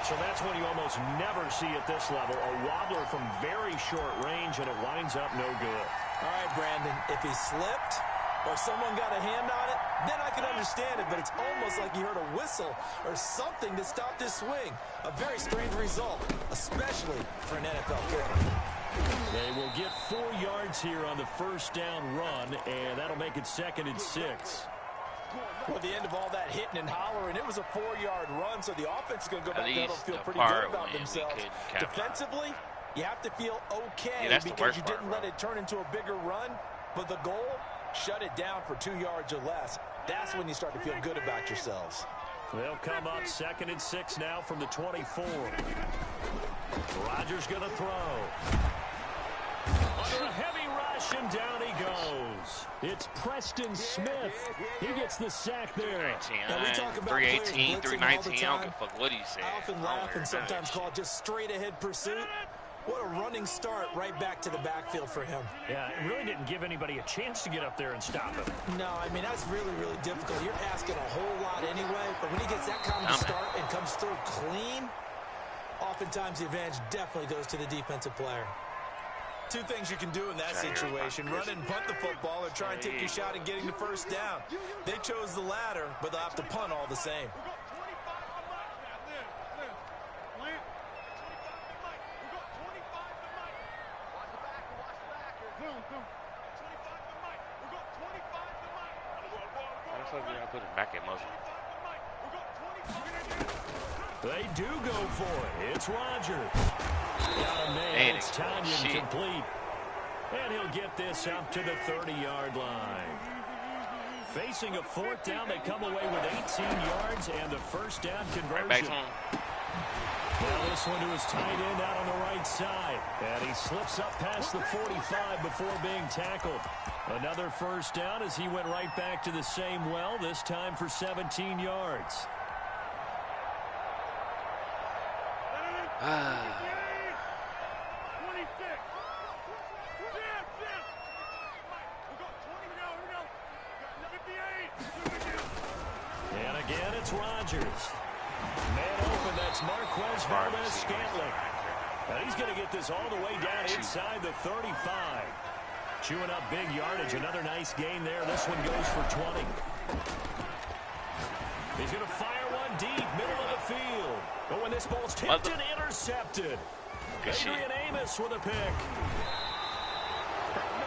So that's when you almost never see at this level a wobbler from very short range, and it winds up no good. All right, Brandon, if he slipped or someone got a hand on it, then I can understand it, but it's almost like you heard a whistle or something that stopped his swing. A very strange result, especially for an NFL kicker. They will get 4 yards here on the 1st down run, and that'll make it 2nd and 6. Well, at the end of all that hitting and hollering, it was a 4-yard run, so the offense is going to go back there and feel pretty good about themselves. Defensively, you have to feel okay because you didn't let it turn into a bigger run, but the goal, shut it down for 2 yards or less. That's when you start to feel good about yourselves. They'll come up 2nd and 6 now from the 24. Rodgers going to throw. Under a heavy rush, and down he goes. It's Preston Smith. He gets the sack there. 318, 319. I don't give a fuck what he said. I often laugh and sometimes call it just straight-ahead pursuit. What a running start right back to the backfield for him. Yeah, it really didn't give anybody a chance to get up there and stop him. No, I mean, that's really, really difficult. You're asking a whole lot anyway, but when he gets that kind of start and comes through clean, oftentimes the advantage definitely goes to the defensive player. 2 things you can do in that situation: run and punt the football, or try and take your shot at getting the 1st down. They chose the latter, but they'll have to punt all the same. Put it back in motion. They do go for it. It's Rodgers. Got a man. It's Tonyan complete. And he'll get this up to the 30-yard line. Facing a fourth down, they come away with 18 yards and the first down conversion. Right back home. Well, this one to his tight end out on the right side. And he slips up past the 45 before being tackled. Another first down as he went right back to the same well, this time for 17 yards. And again, it's Rodgers. Man open, that's Marquez Valdez-Scantling. Now he's going to get this all the way down inside the 35. Chewing up big yardage. Another nice gain there. This one goes for 20. He's going to fire one deep, middle of the field. But when this ball's tipped and intercepted. Adrian Amos with a pick.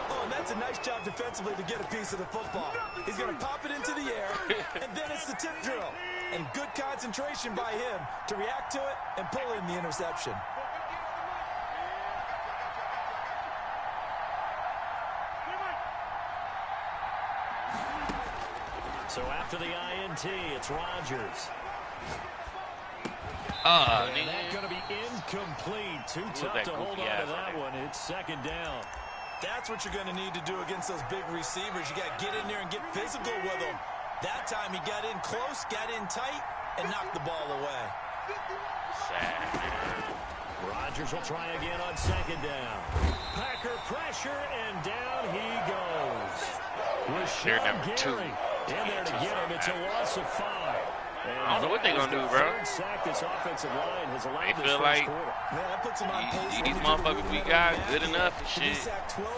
Oh, and that's a nice job defensively to get a piece of the football. He's going to pop it into the air, and then it's the tip drill. And good concentration by him to react to it and pull in the interception. So after the INT, it's Rodgers. And that's going to be incomplete. Too tough to hold on to that one. It's second down. That's what you're going to need to do against those big receivers. You got to get in there and get physical with them. That time he got in close, got in tight, and knocked the ball away. Rodgers will try again on second down. Packer pressure, and down he goes. They're number 2. In there to get him. It's a loss of 5. I don't know what they're going to do, bro. This offensive line has allowed they feel like these motherfuckers we got good enough and shit.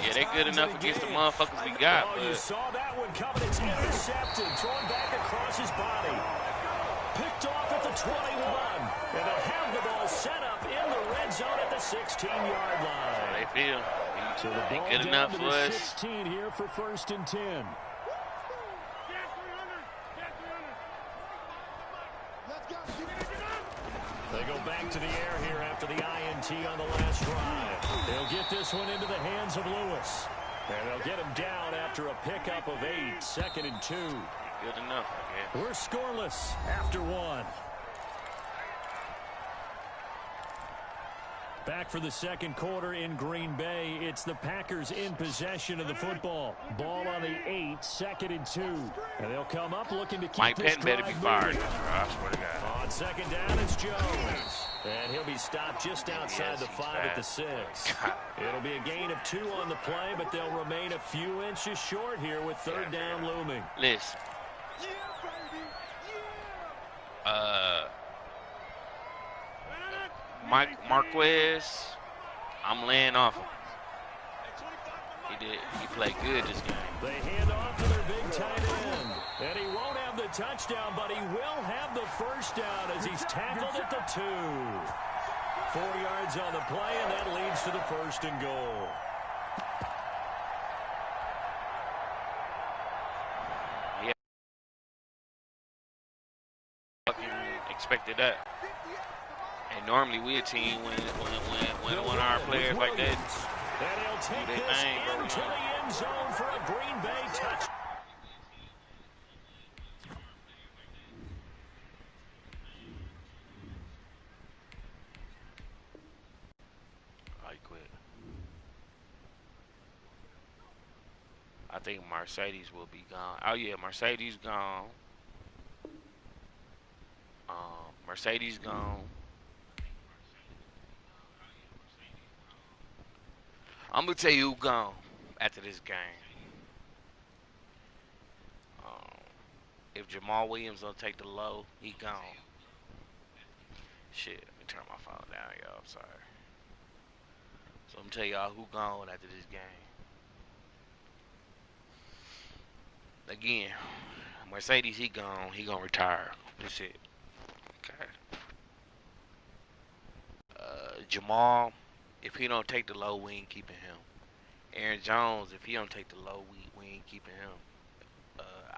Yeah, they good enough against the motherfuckers we got. Oh, you saw that one coming. It's intercepted. Thrown back across his body. Picked off at the 21. And they'll have the ball set up in the red zone at the 16-yard line. They feel. So the they ball good enough for us. 16 here for 1st and 10. They go back to the air here after the INT on the last drive. They'll get this one into the hands of Lewis. And they'll get him down after a pickup of 8. 2nd and 2. Good enough, I guess. We're scoreless after 1. Back for the second quarter in Green Bay. It's the Packers in possession of the football. Ball on the 8, 2nd and 2. And they'll come up looking to keep Mike this Penn better be fired. I swear to God. On second down, it's Jones. And he'll be stopped just outside the 5 at the 6. It'll be a gain of 2 on the play, but they'll remain a few inches short here with third down looming. Listen. Marquez, I'm laying off him. He played good this game. They hand off to their big tight end. And he won't have the touchdown, but he will have the first down as he's tackled at the 2. 4 yards on the play, and that leads to the 1st and goal. Yeah. Fucking expected that. And normally we a team when one of our players like that and he'll take do this thing, bro. into the end zone for a Green Bay touch. I quit. I think Mercedes will be gone. Oh yeah, Mercedes gone. Mercedes gone. I'm gonna tell you who gone after this game. If Jamal Williams don't take the low, he gone. Shit, let me turn my phone down, y'all. I'm sorry. So I'm gonna tell y'all who gone after this game. Again, Mercedes, he gone. He gonna retire. That's it. Okay. Jamal, if he don't take the low, we ain't keeping him. Aaron Jones, if he don't take the low, we ain't keeping him.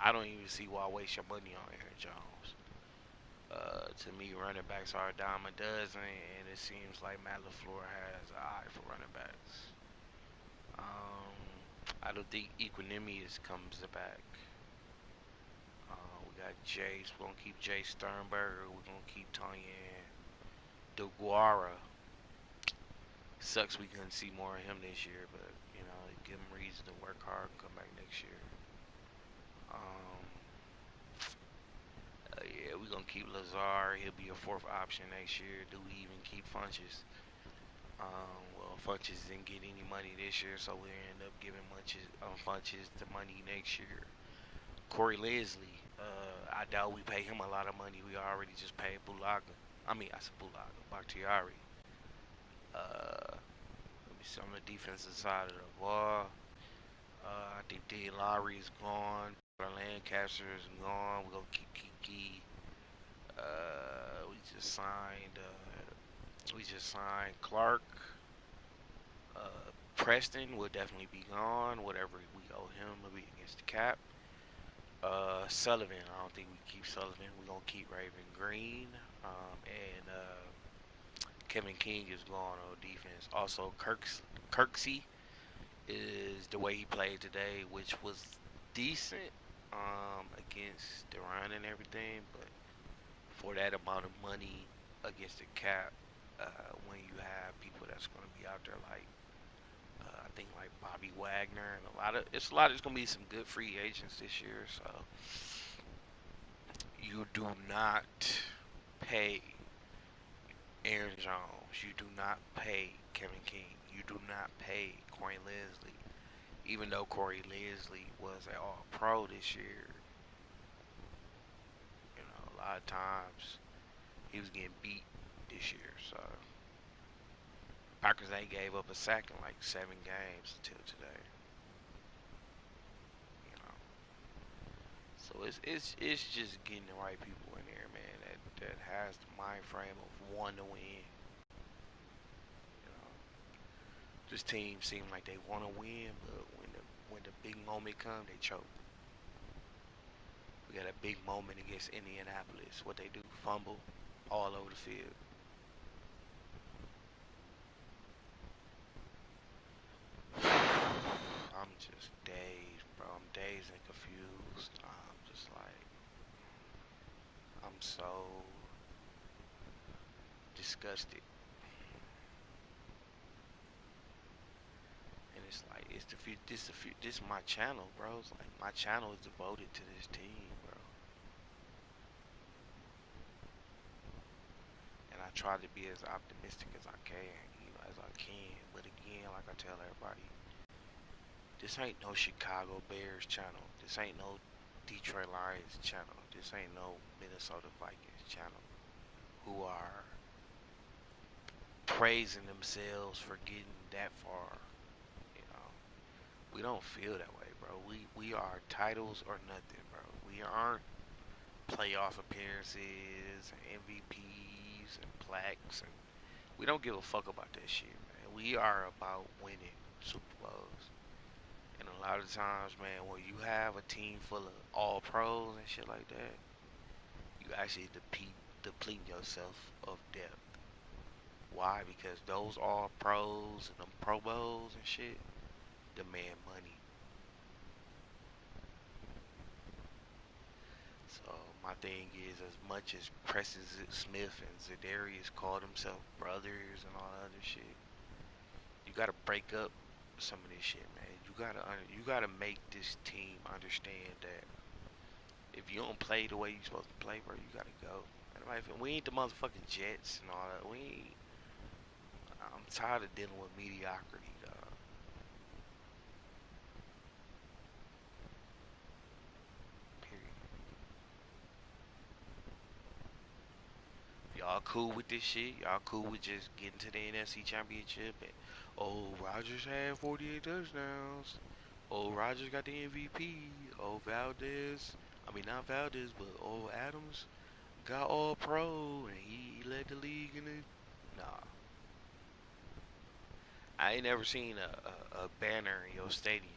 I don't even see why waste your money on Aaron Jones. To me, running backs are a dime a dozen, and it seems like Matt LaFleur has an eye for running backs. I don't think Equanimous comes back. We got Jace. We're gonna keep Jay Sternberger. We're gonna keep Tanya DeGuara. Sucks we couldn't see more of him this year, but you know, give him reason to work hard and come back next year. Yeah, we're gonna keep Lazar. He'll be a fourth option next year. Do we even keep Funches? Well, Funches didn't get any money this year, so we end up giving Funches the money next year. Corey Leslie, I doubt we pay him a lot of money. We already just paid Bulaga. I said Bulaga, Bakhtiari. Let me see on the defensive side of the ball. I think D. Lowry is gone. Lancaster is gone. We're gonna keep Kiki. We just signed. Clark. Preston will definitely be gone. Whatever we owe him will be against the cap. Sullivan, I don't think we keep Sullivan. We're gonna keep Raven Green. And Kevin King is gone on defense. Also, Kirksey is the way he played today, which was decent against the run and everything, but for that amount of money against the cap, when you have people that's going to be out there like I think like Bobby Wagner and there's going to be some good free agents this year, so you do not pay Aaron Jones, you do not pay Kevin King, you do not pay Corey Leslie, even though Corey Leslie was an all-pro this year. You know, a lot of times he was getting beat this year, so Packers ain't gave up a sack in like 7 games until today. You know, so it's just getting the right people in there, man. That has the mind frame of wanting to win. You know, this team seems like they want to win, but when the big moment comes, they choke. We got a big moment against Indianapolis. What they do, fumble all over the field. I'm just dazed, bro. I'm dazed and confused. I'm just like, I'm so disgusted. And it's like, this is my channel, bro. It's like my channel is devoted to this team, bro. And I try to be as optimistic as I can, as I can. But again, like I tell everybody, this ain't no Chicago Bears channel. This ain't no Detroit Lions channel. This ain't no Minnesota Vikings channel who are praising themselves for getting that far. You know, we don't feel that way, bro. We are titles or nothing, bro. We aren't playoff appearances and MVPs and plaques, and we don't give a fuck about that shit, man. We are about winning Super Bowls. And a lot of times, man, when you have a team full of all pros and shit like that, you actually deplete yourself of depth. Why? Because those all pros and them Pro Bowls and shit demand money. So my thing is, as much as Preston Smith and Za'Darius call themselves brothers and all that other shit, you gotta break up some of this shit, man. You gotta make this team understand that if you don't play the way you're supposed to play, bro, you gotta go. And like, we ain't the motherfucking Jets and all that. I'm tired of dealing with mediocrity, dog. Period. Y'all cool with this shit? Y'all cool with just getting to the NFC Championship? And, oh, Rodgers had 48 touchdowns. Oh, Rodgers got the MVP. Oh, not Valdez, but Adams got all pro and he led the league in it. Nah. I ain't never seen a banner in your stadium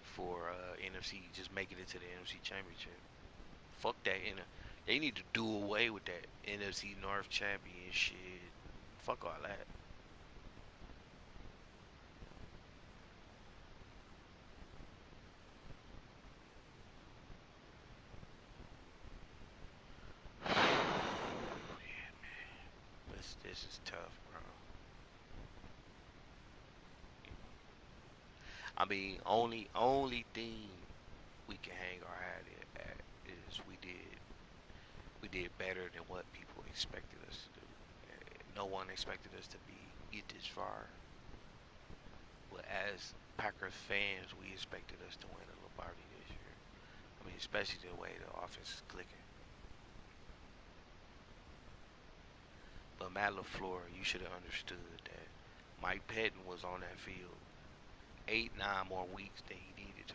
for NFC just making it to the NFC Championship. Fuck that. They need to do away with that NFC North Championship. Fuck all that. This is tough, bro. I mean, only thing we can hang our hat at is we did better than what people expected us to do. No one expected us to get this far. But as Packers fans, we expected us to win a Lombardi this year. I mean, especially the way the offense is clicking. But Matt LaFleur, you should have understood that Mike Pettin was on that field 8, 9 more weeks than he needed to.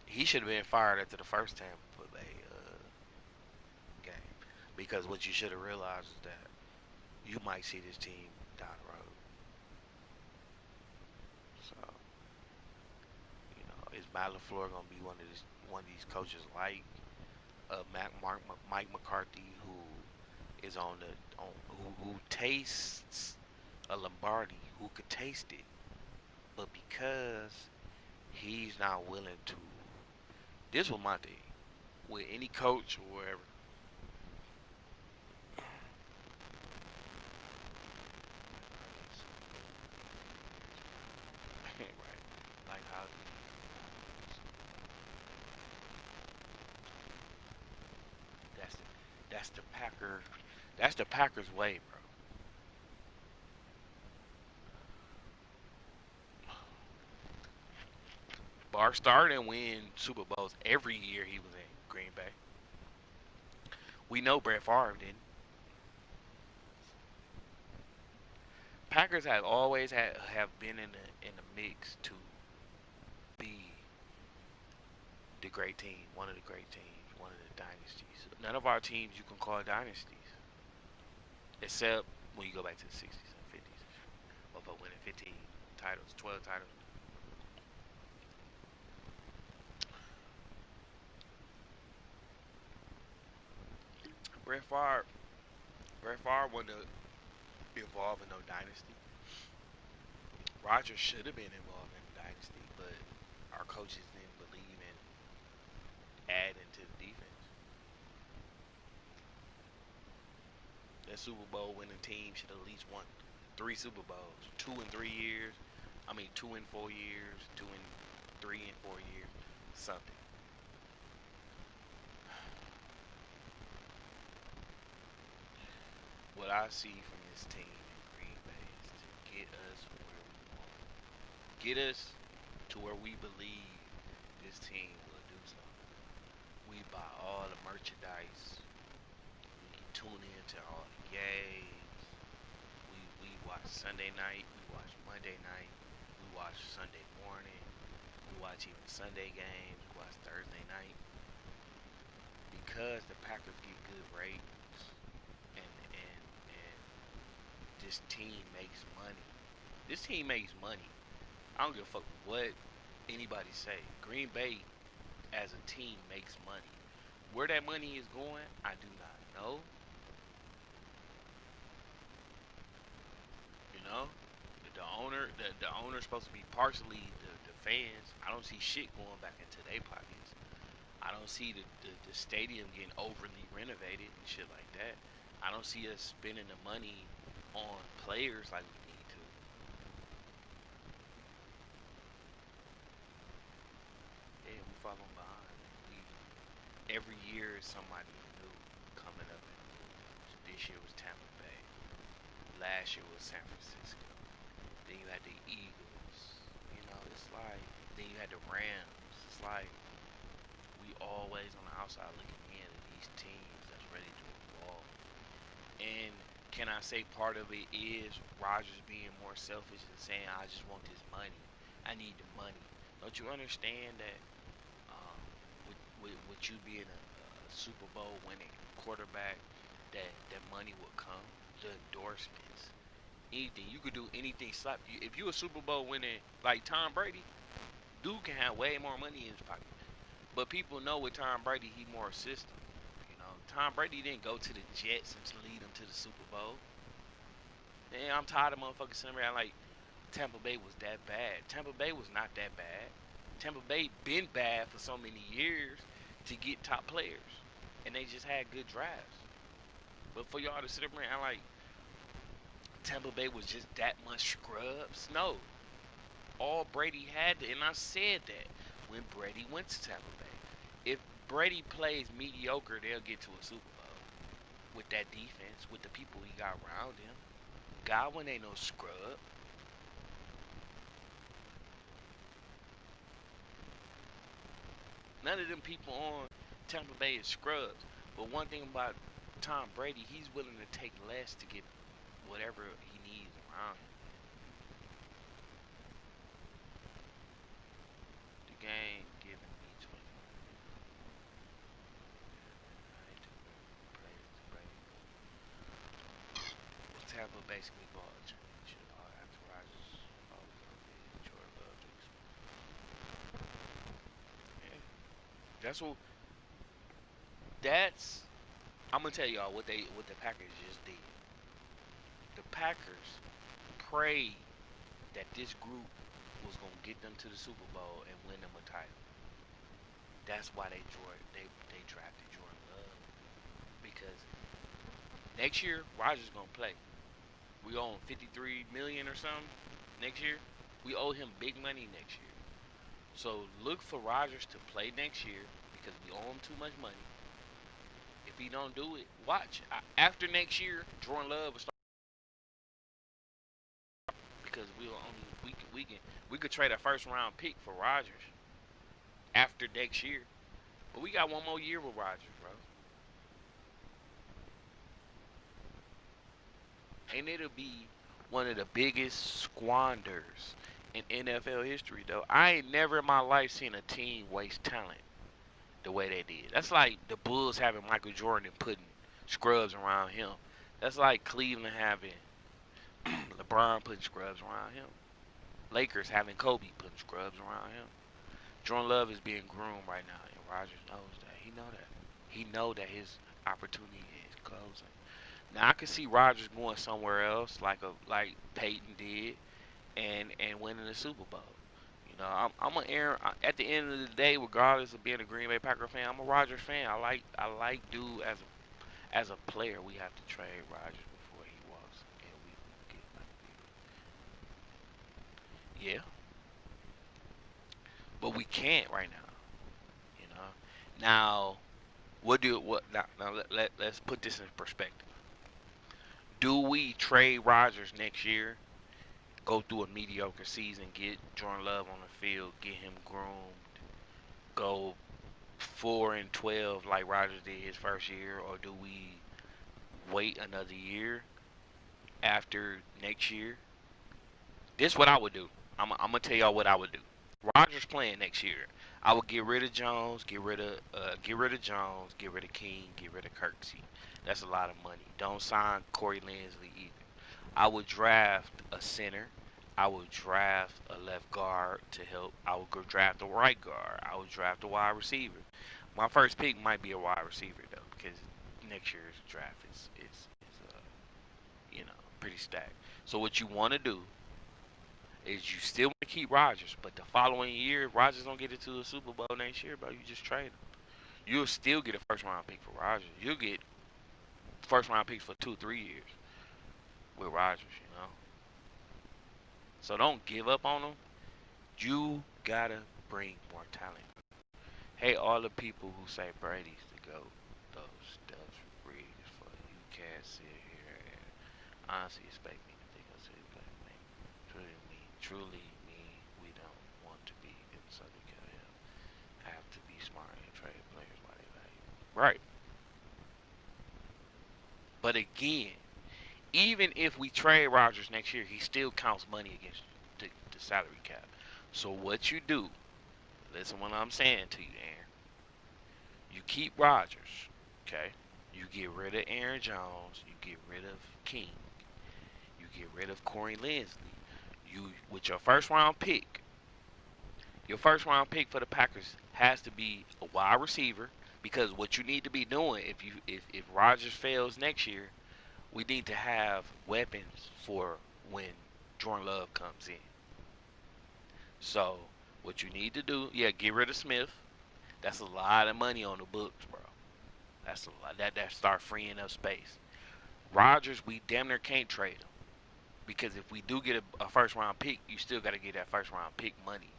He should have been fired after the first Tampa Bay game. Because what you should have realized is that you might see this team down the road. So, is Matt LaFleur gonna be one of these coaches like Mike McCarthy, who is on the on who tastes a Lombardi, who could taste it, but because he's not willing to. This was my thing with any coach or wherever. Right, like how that's the that's the Packers way, bro. Bart started and win Super Bowls every year he was in Green Bay. We know Brett Favre didn't. Packers have always have been in the mix to be the great team, one of the great teams, one of the dynasties. None of our teams you can call dynasties, except when you go back to the 60s and 50s, or for winning 15 titles, 12 titles. Brett Favre, Brett Favre wanted to be involved in no dynasty. Rodgers should have been involved in the dynasty, but our coaches didn't believe in adding to the defense. That Super Bowl winning team should at least won 3 Super Bowls, 2 in 3 years. I mean, 2 in 4 years, 2 in 3 and 4 years, something. What I see from this team in Green Bay is to get us where we want. Get us to where we believe this team will do something. We buy all the merchandise. We can tune into all the games. We watch Sunday night. We watch Monday night. We watch Sunday morning. We watch even Sunday games. We watch Thursday night. Because the Packers get good ratings and this team makes money. This team makes money. I don't give a fuck what anybody say. Green Bay as a team makes money. Where that money is going, I do not know. You know, the owner's supposed to be partially the fans. I don't see shit going back into their pockets. I don't see the stadium getting overly renovated and shit like that. I don't see us spending the money on players like we need to. Yeah, we falling behind. Every year is somebody new coming up in the league. This year was Tampa Bay. Last year was San Francisco. Then you had the Eagles. It's like then you had the Rams. It's like we always on the outside looking in at these teams that's ready to evolve. And can I say part of it is Rodgers being more selfish and saying, I just want this money. I need the money. Don't you understand that um, with you being a Super Bowl winning quarterback, that money will come? The endorsements. Anything. You could do anything. Slap you. If you a Super Bowl winning like Tom Brady, dude can have way more money in his pocket. But people know with Tom Brady, he more system. Tom Brady didn't go to the Jets and lead them to the Super Bowl. And I'm tired of motherfuckers saying like Tampa Bay was that bad. Tampa Bay was not that bad. Tampa Bay been bad for so many years to get top players, and they just had good drafts. But for y'all to sit up and like Tampa Bay was just that much scrubs. No, all Brady had, and I said that when Brady went to Tampa Bay. If Brady plays mediocre, they'll get to a Super Bowl with that defense, with the people he got around him. Godwin ain't no scrub. None of them people on Tampa Bay is scrubs. But one thing about Tom Brady, he's willing to take less to get whatever he needs around him. The game giving me 20. Tampa basically bought a championship after Rodgers. Jordan Love. Yeah. That's what. That's. I'm gonna tell y'all what the Packers just did. The Packers prayed that this group was gonna get them to the Super Bowl and win them a title. That's why they drafted Jordan Love, because next year Rodgers gonna play. We owe him 53 million or something next year. We owe him big money next year. So look for Rodgers to play next year because we owe him too much money. If he don't do it, watch. After next year, Jordan Love will start, because we could trade a first round pick for Rodgers after next year. But we got one more year with Rodgers, bro. And it'll be one of the biggest squanders in NFL history, though. I ain't never in my life seen a team waste talent the way they did. That's like the Bulls having Michael Jordan and putting scrubs around him. That's like Cleveland having LeBron putting scrubs around him. Lakers having Kobe putting scrubs around him. Jordan Love is being groomed right now, and Rodgers knows that. He know that. He know that his opportunity is closing. Now I can see Rodgers going somewhere else, like Peyton did, and winning the Super Bowl. You know, I'm an Aaron. At the end of the day, regardless of being a Green Bay Packer fan, I'm a Rodgers fan. I like dude as a player. We have to trade Rodgers before he walks, and we get yeah, but we can't right now. You know, now what now let's put this in perspective. Do we trade Rodgers next year? Go through a mediocre season, get Jordan Love on the field, get him groomed, go 4-12 like Rodgers did his first year, or do we wait another year after next year? This is what I would do. I'm gonna tell y'all what I would do. Rodgers playing next year. I would get rid of Jones, get rid of Jones, get rid of King, get rid of Kirksey. That's a lot of money. Don't sign Corey Linsley either. I would draft a center. I would draft a left guard to help. I would go draft a right guard. I would draft a wide receiver. My first pick might be a wide receiver though, because next year's draft is pretty stacked. So what you want to do is you still want to keep Rodgers, but the following year, if Rodgers don't get into the Super Bowl next year, bro, you just trade him. You'll still get a first round pick for Rodgers. You'll get first round picks for 2, 3 years with Rodgers, you know. So don't give up on him. You gotta bring more talent. Hey, all the people who say Brady's the GOAT, those stuff's rigged for you. Can't sit here and honestly expect me to think I said black man. Truly me, we don't want to be in Southern California. Have to be smart and trade players while they value. Right. But again, even if we trade Rodgers next year, he still counts money against the salary cap. So what you do, listen what I'm saying to you, Aaron. You keep Rodgers, okay? You get rid of Aaron Jones. You get rid of King. You get rid of Corey Linsley. You with your first round pick. Your first round pick for the Packers has to be a wide receiver, because what you need to be doing if Rodgers fails next year, we need to have weapons for when Jordan Love comes in. So what you need to do, yeah, get rid of Smith. That's a lot of money on the books, bro. That's a lot. That start freeing up space. Rodgers, we damn near can't trade him. Because if we do get a first round pick, you still got to get that first round pick money.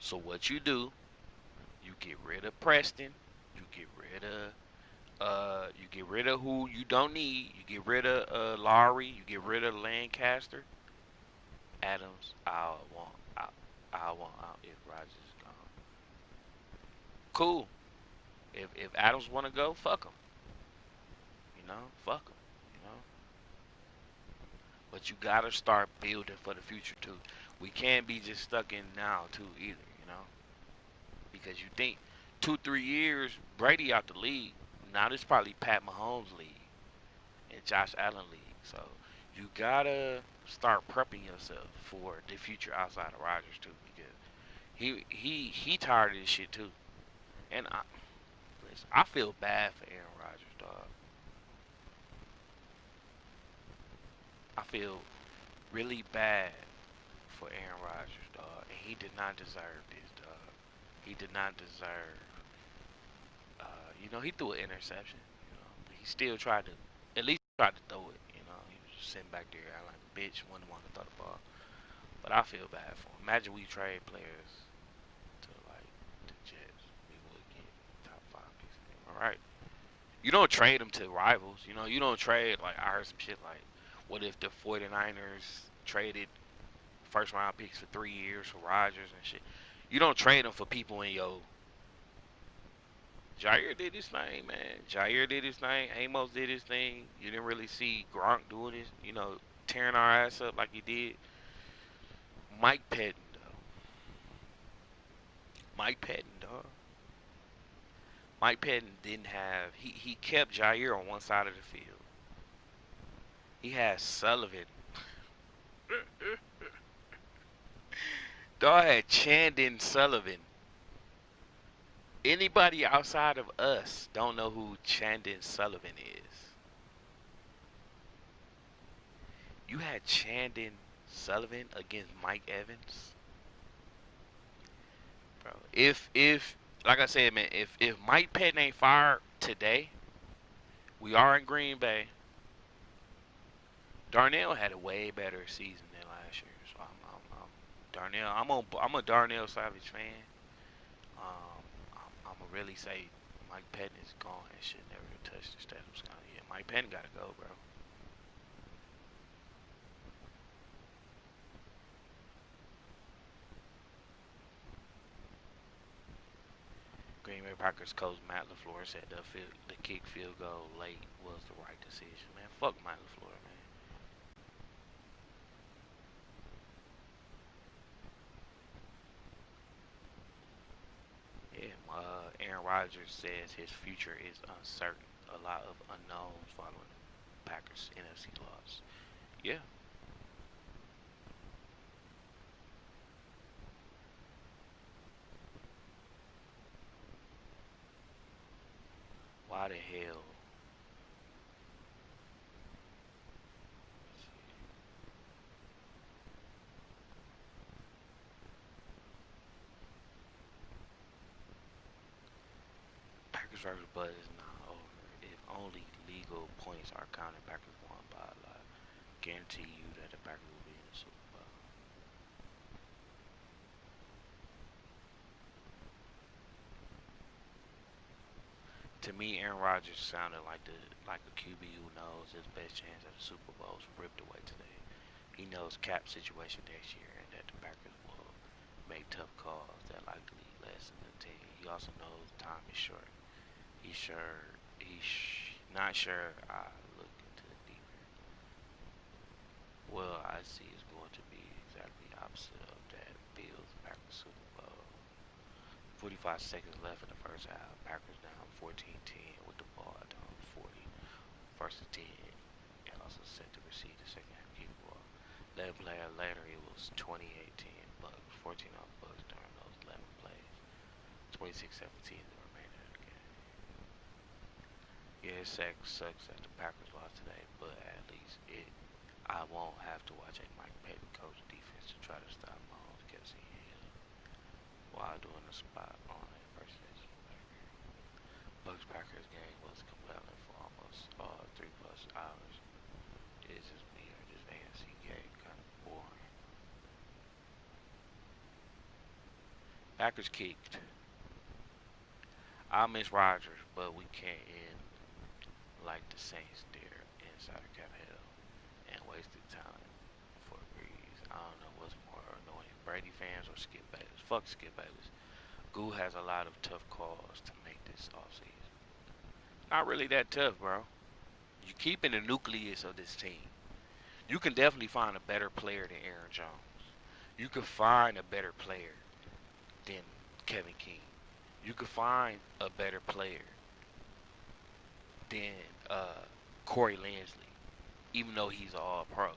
So what you do, you get rid of Preston, you get rid of who you don't need. You get rid of Lowry. You get rid of Lancaster. Adams, I'll want out. I want out if Rogers is gone. Cool. If Adams want to go, fuck him. Fuck him. You know. But you gotta start building for the future too. We can't be just stuck in now too either. Because you think 2-3 years Brady out the league. Now this probably Pat Mahomes league and Josh Allen league. So you gotta start prepping yourself for the future outside of Rodgers too, because he tired of this shit too. And I feel bad for Aaron Rodgers, dog. I feel really bad for Aaron Rodgers, dog. And he did not deserve this, dog. He did not deserve. He threw an interception. He still tried to, at least tried to throw it. He was just sitting back there acting like a bitch, wouldn't want to throw the ball. But I feel bad for him. Imagine we trade players to like the Jets, we would get top 5 picks. All right. You don't trade them to rivals. You don't trade, like, I heard some shit like, what if the 49ers traded first round picks for 3 years for Rodgers and shit? You don't trade them for people in your. Jair did his thing, man. Jair did his thing. Amos did his thing. You didn't really see Gronk doing this, tearing our ass up like he did. Mike Pettin, though. Mike Pettin, dog. Mike Pettin didn't have. He kept Jair on one side of the field. He had Sullivan. Dog had Chandon Sullivan. Anybody outside of us don't know who Chandon Sullivan is. You had Chandon Sullivan against Mike Evans, bro. If like I said, man, if Mike Pettin ain't fired today, we are in Green Bay. Darnell had a way better season than last year, so I'm Darnell. I'm a Darnell Savage fan. I'm gonna really say Mike Pettin is gone and should never touch the stadium. Yeah, Mike Pettin gotta go, bro. Green Bay Packers coach Matt LaFleur said the kick field goal late was the right decision. Man, fuck Matt LaFleur, man. Yeah, Aaron Rodgers says his future is uncertain. A lot of unknowns following the Packers NFC loss. Yeah. Why the hell? Packers versus Bud is not over. If only legal points are counted, Packers won by a lot. Guarantee you that the Packers will be in the Super Bowl. To me, Aaron Rodgers sounded like a QB who knows his best chance at the Super Bowl is ripped away today. He knows cap situation next year and that the Packers will make tough calls that likely lessen the team. He also knows time is short. He's not sure. I look into the deeper. Well, I see it's going to be exactly opposite of that. Bills Packers Super Bowl. 45 seconds left in the first half. Packers down 14-10 with the ball down 40. First and 10. And also set to receive the second half kickball. 11 player later, it was 28-10 Bucks. 14 off Bucks during those 11 plays. 26-17 the remainder of the game. Yeah, it sucks that the Packers lost today, but at least I won't have to watch a Mike Pettin coach defense to try to stop Mahomes because he while doing a spot on a versus Bucks Packers game was compelling for almost 3+ hours. It's just me or this AFC game kind of boring. Packers kicked. I miss Rodgers, but we can't end like the Saints did inside of Cap Hill and wasted time for Breeze. I don't know what's more annoying, Brady fans or Skip Bayless. Fuck Skip Bayless. Goo has a lot of tough calls to make this offseason. Not really that tough, bro. You keeping the nucleus of this team. You can definitely find a better player than Aaron Jones. You can find a better player than Kevin King. You can find a better player than Corey Linsley, even though he's an all-pro.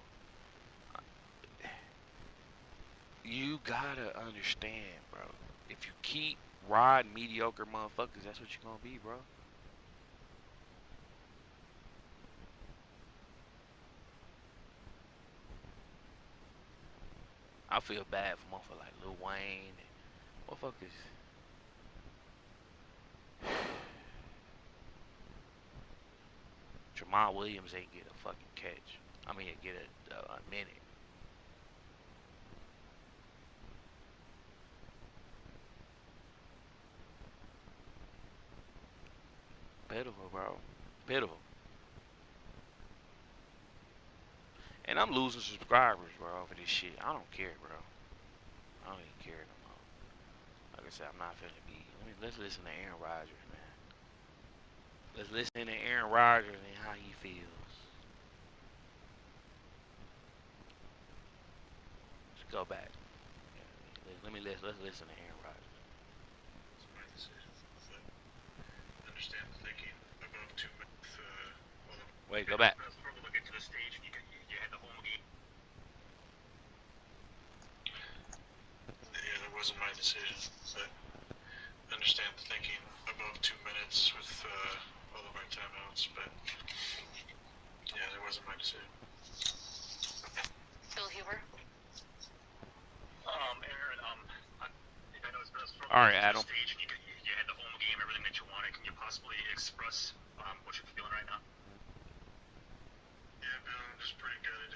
You gotta understand, bro. If you keep riding mediocre motherfuckers, that's what you're gonna be, bro. I feel bad for motherfuckers like Lil Wayne and motherfuckers. Jamal Williams ain't get a fucking catch. I mean, get a minute. Pitiful, bro. Pitiful. And I'm losing subscribers, bro, for this shit. I don't care, bro. I don't even care no more. Like I said, I'm not finna be. Let's listen to Aaron Rodgers, man. Let's listen to Aaron Rodgers and how he feels. Let's go back. Let's listen to Aaron Rodgers. Understand the thinking above 2 minutes. Wait, go back. Look into the stage and you had the home game. Yeah, that wasn't my decision, but understand the thinking above 2 minutes with all of our timeouts, but yeah, that wasn't my decision. Bill Huber. Aaron, I know it's been a struggle. All right, Adam. Stage and you had the home game, everything that you wanted. Can you possibly express what you're feeling right now? Yeah, Bill, I'm just pretty gutted.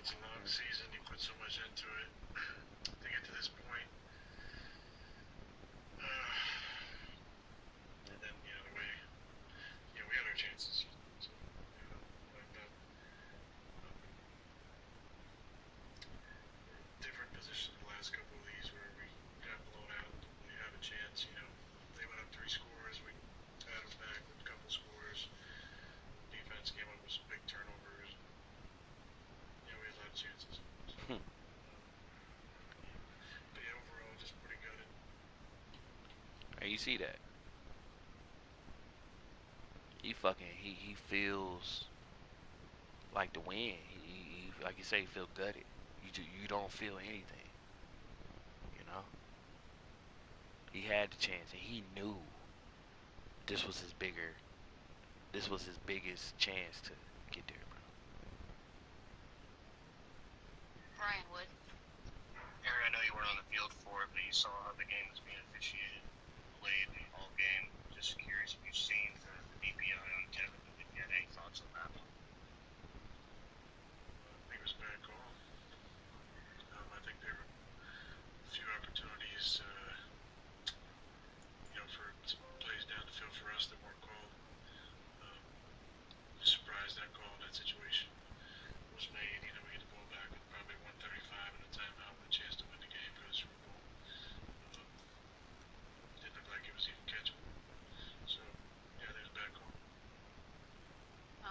It's a long season. You put so much into it to get to this point. And then, the way, we had our chances. So, like that. Different positions the last couple of these where we got blown out. We have a chance, They went up 3 scores. We had them back with a couple scores. Defense came up with some big turnovers. We had a lot of chances. So, but yeah, overall, just pretty gutted. And you see that. He feels like the win. He like you say, he feel gutted. You don't feel anything. You know. He had the chance, and he knew this was his bigger. This was his biggest chance to get there, bro. Brian Wood. Aaron, I know you weren't on the field for it, but you saw how the game was being officiated late in the whole game. Just curious if you've seen the DPI on Kevin, if you had any thoughts on that one. I think it was a bad call. I think there were a few opportunities, for some plays down the field for us that weren't called. Just surprised that call in that situation was made. We get the ball back with probably 1:35 in the timeout with a chance to win the game for the Super Bowl. Didn't look like it was even catchable. So, yeah, there's a bad call.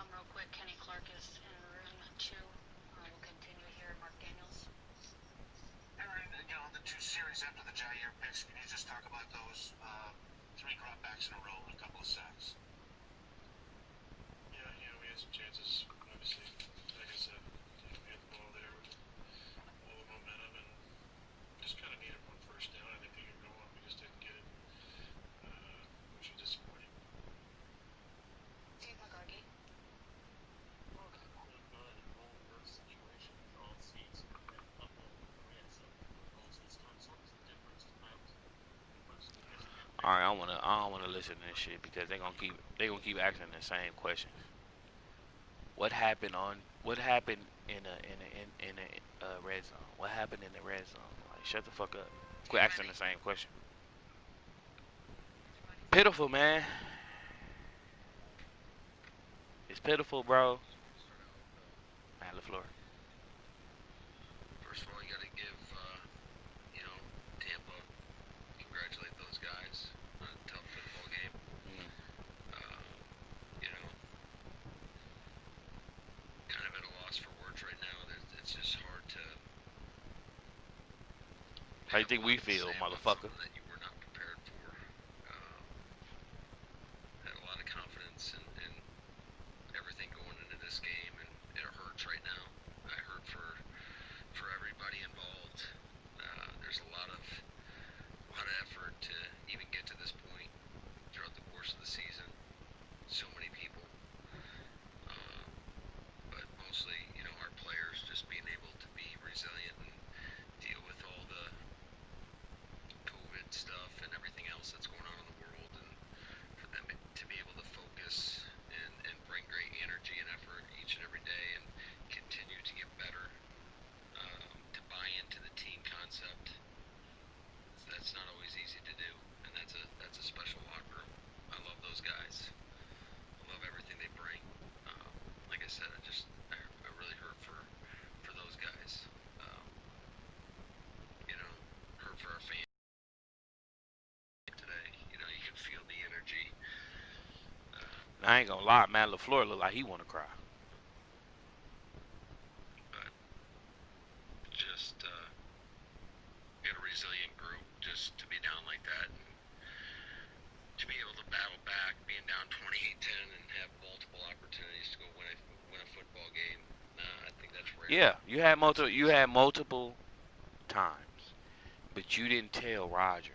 Real quick, Kenny Clark is in room 2. We'll continue here. Mark Daniels. Aaron, the 2 series after the Jair picks, can you just talk about those 3 dropbacks in a row and a couple of sacks? Yeah, we had some chances, obviously. Like I said, we had the ball there with all the momentum and just kind of needed 1 first down. I think we could go on. We just didn't get it, which was disappointing. Steve McGargy. right, I don't wanna listen to this shit because they gonna keep asking the same questions. What happened in a red zone? What happened in the red zone? Like, shut the fuck up. Quit asking the same question. Pitiful, man. It's pitiful, bro. Matt LaFleur. First of all, you got to give, Tampa, congratulate those guys on a tough football game. Mm. Uh, you know, kind of at a loss for words right now. It's just hard to How you have a think we lot to feel, say about motherfucker? something that you were not prepared for. Um, had a lot of confidence in everything going into this game, and it hurts right now. I hurt for everybody involved. There's a lot of effort to even get to this point throughout the course of the season. So many people, uh, but mostly, our players just being able to be resilient and deal with all the COVID stuff and everything else that's going on in the world, and for them to be able to focus and bring great energy and effort each and every day and continue to get better, to buy into the team concept. That's not always easy to do, and that's a special locker room. I love those guys. I love everything they bring. Like I said, I really hurt for those guys. Um, hurt for our fans today. You can feel the energy. I ain't gonna lie, Matt LaFleur look like he wanna cry. But just get a resilient group just to be down like that and to be able to battle back, being down 28-10 and have multiple opportunities to go win a football game. I think that's rare. Yeah, you had multiple times, but you didn't tell Rodgers.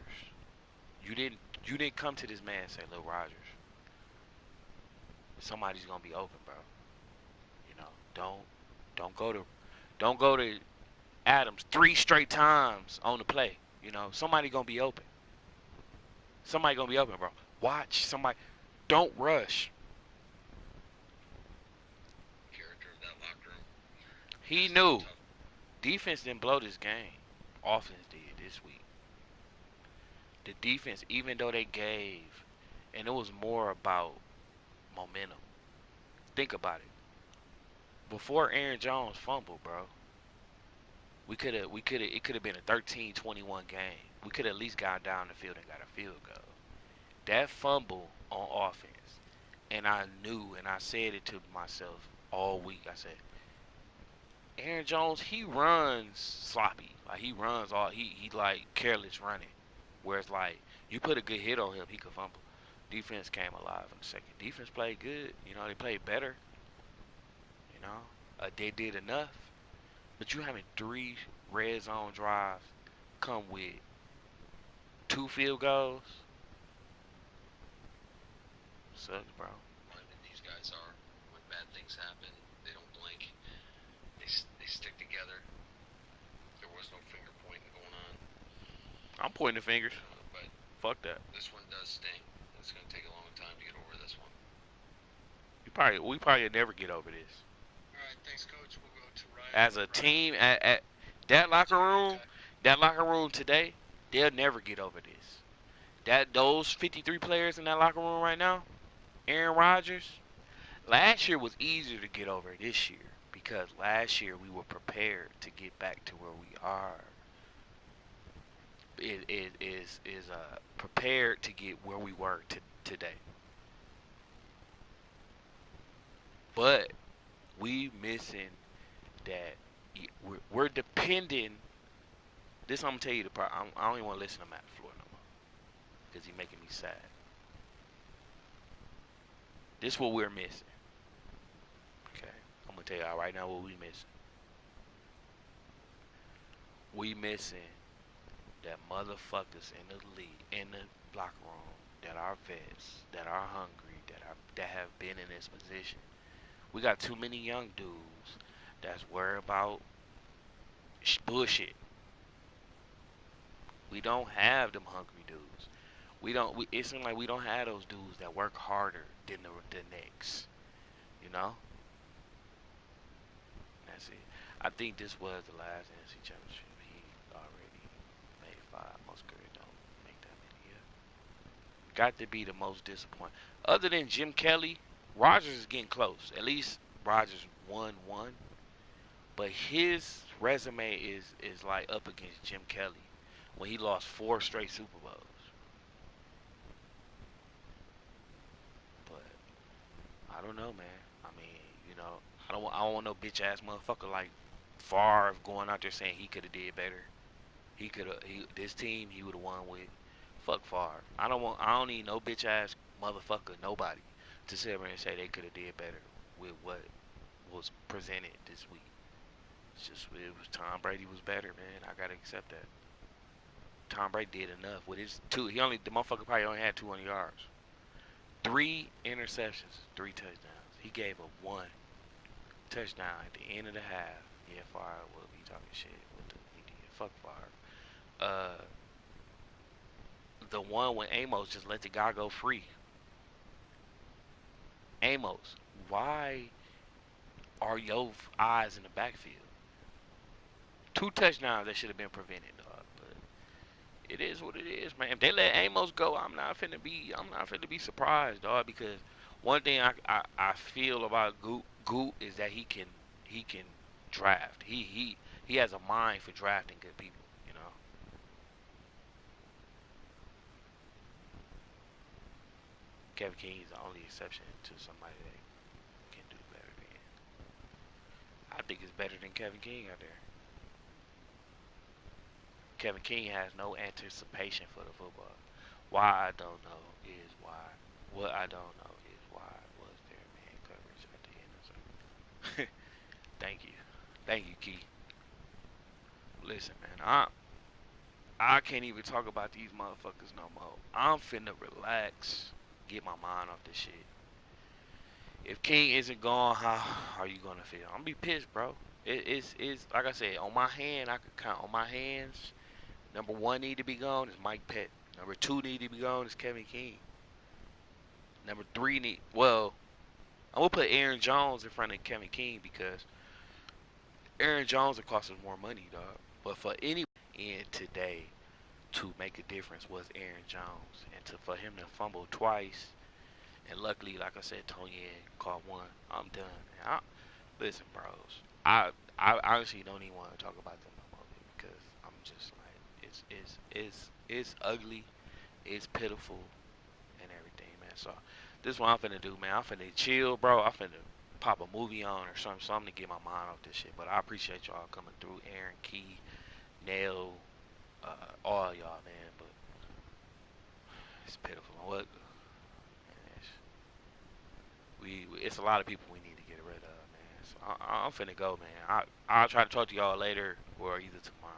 You didn't come to this man and say, "Look, Rodgers, somebody's gonna be open, bro. You know, don't go to Adams 3 straight times on the play. You know, somebody gonna be open. Somebody gonna be open, bro. Watch somebody. Don't rush." Character of that locker room. He knew. Defense didn't blow this game. Offense did this week. The defense, even though they gave, and it was more about momentum. Think about it. Before Aaron Jones fumbled, bro, it could have been a 13-21 game. We could have at least got down the field and got a field goal. That fumble on offense, and I knew, and I said it to myself all week. I said, Aaron Jones, he runs sloppy. Like he like careless running. Whereas like you put a good hit on him, he could fumble. Defense came alive in the second. Defense played good. They played better. You know, they did enough. But you having 3 red zone drives come with 2 field goals. Sucks, bro. These guys are. When bad things happen, they don't blink. They stick together. There was no finger pointing going on. I'm pointing the fingers. But fuck that. This one does sting. It's going to take a long time to get over this one. We probably never get over this. All right, thanks, Coach. We'll go to Ryan. As a team, at that locker room today, they'll never get over this. Those 53 players in that locker room right now, Aaron Rodgers, last year was easier to get over this year because last year we were prepared to get back to where we are. It is prepared to get where we were today. But we missing that. We're depending. This I'm gonna tell you the problem. I don't even want to listen to Matt LaFleur no more because he's making me sad. This is what we're missing. Okay, I'm gonna tell y'all right now what we missing. We missing that motherfuckers in the league, in the locker room, that are vets, that are hungry, that have been in this position. We got too many young dudes that's worried about bullshit. We don't have them hungry dudes. We don't. It seems like we don't have those dudes that work harder than the next. You know. That's it. I think this was the last NFC Championship he already made five. Most careers don't make that many. Yeah. Got to be the most disappointing. Other than Jim Kelly, Rogers is getting close. At least Rogers won one, but his resume is like up against Jim Kelly when he lost four straight Super Bowls. But I don't know, man. I mean, you know, I don't want no bitch ass motherfucker like Favre going out there saying he could have did better. He could have. This team he would have won with. Fuck Favre. I don't want. I don't need no bitch ass motherfucker. Nobody to sit there and say they could have did better with what was presented this week. It's just it was Tom Brady was better, man. I gotta accept that. Tom Brady did enough with his two. He only the motherfucker probably only had 200 yards, three interceptions, three touchdowns. He gave up one touchdown at the end of the half. Yeah, Favre will be talking shit with the media. Fuck Favre. The one when Amos just let the guy go free. Amos, why are your eyes in the backfield? Two touchdowns that should have been prevented, dog. But it is what it is, man. If they let Amos go, I'm not finna be surprised, dog. Because one thing I feel about Goot is that he can draft. He has a mind for drafting good people. You know, Kevin King is the only exception to somebody that can do better than. I think it's better than Kevin King out there. Kevin King has no anticipation for the football. Why I don't know is why. What I don't know is why was there man coverage at the end of the game. Thank you, Key. Listen, man, I can't even talk about these motherfuckers no more. I'm finna relax, get my mind off this shit. If King isn't gone, how are you gonna feel? I'm gonna be pissed, bro. It's like I said, on my hand, I could count on my hands. Number one need to be gone is Mike Pett. Number two need to be gone is Kevin King. Number three I'm gonna put Aaron Jones in front of Kevin King because Aaron Jones will cost us more money, dog. But for anyone in today to make a difference was Aaron Jones, and for him to fumble twice, and luckily, like I said, Tony caught one. I'm done. Listen, bros. I honestly don't even want to talk about them no more because I'm just like it's ugly, it's pitiful, and everything, man. So this is what I'm finna do, man. I'm finna chill, bro. I'm finna pop a movie on or something to get my mind off this shit. But I appreciate y'all coming through, Aaron, Key, Nail, all y'all, man. But it's pitiful. What? Man, it's a lot of people we need to get rid of, man. So I'm finna go, man. I'll try to talk to y'all later or either tomorrow.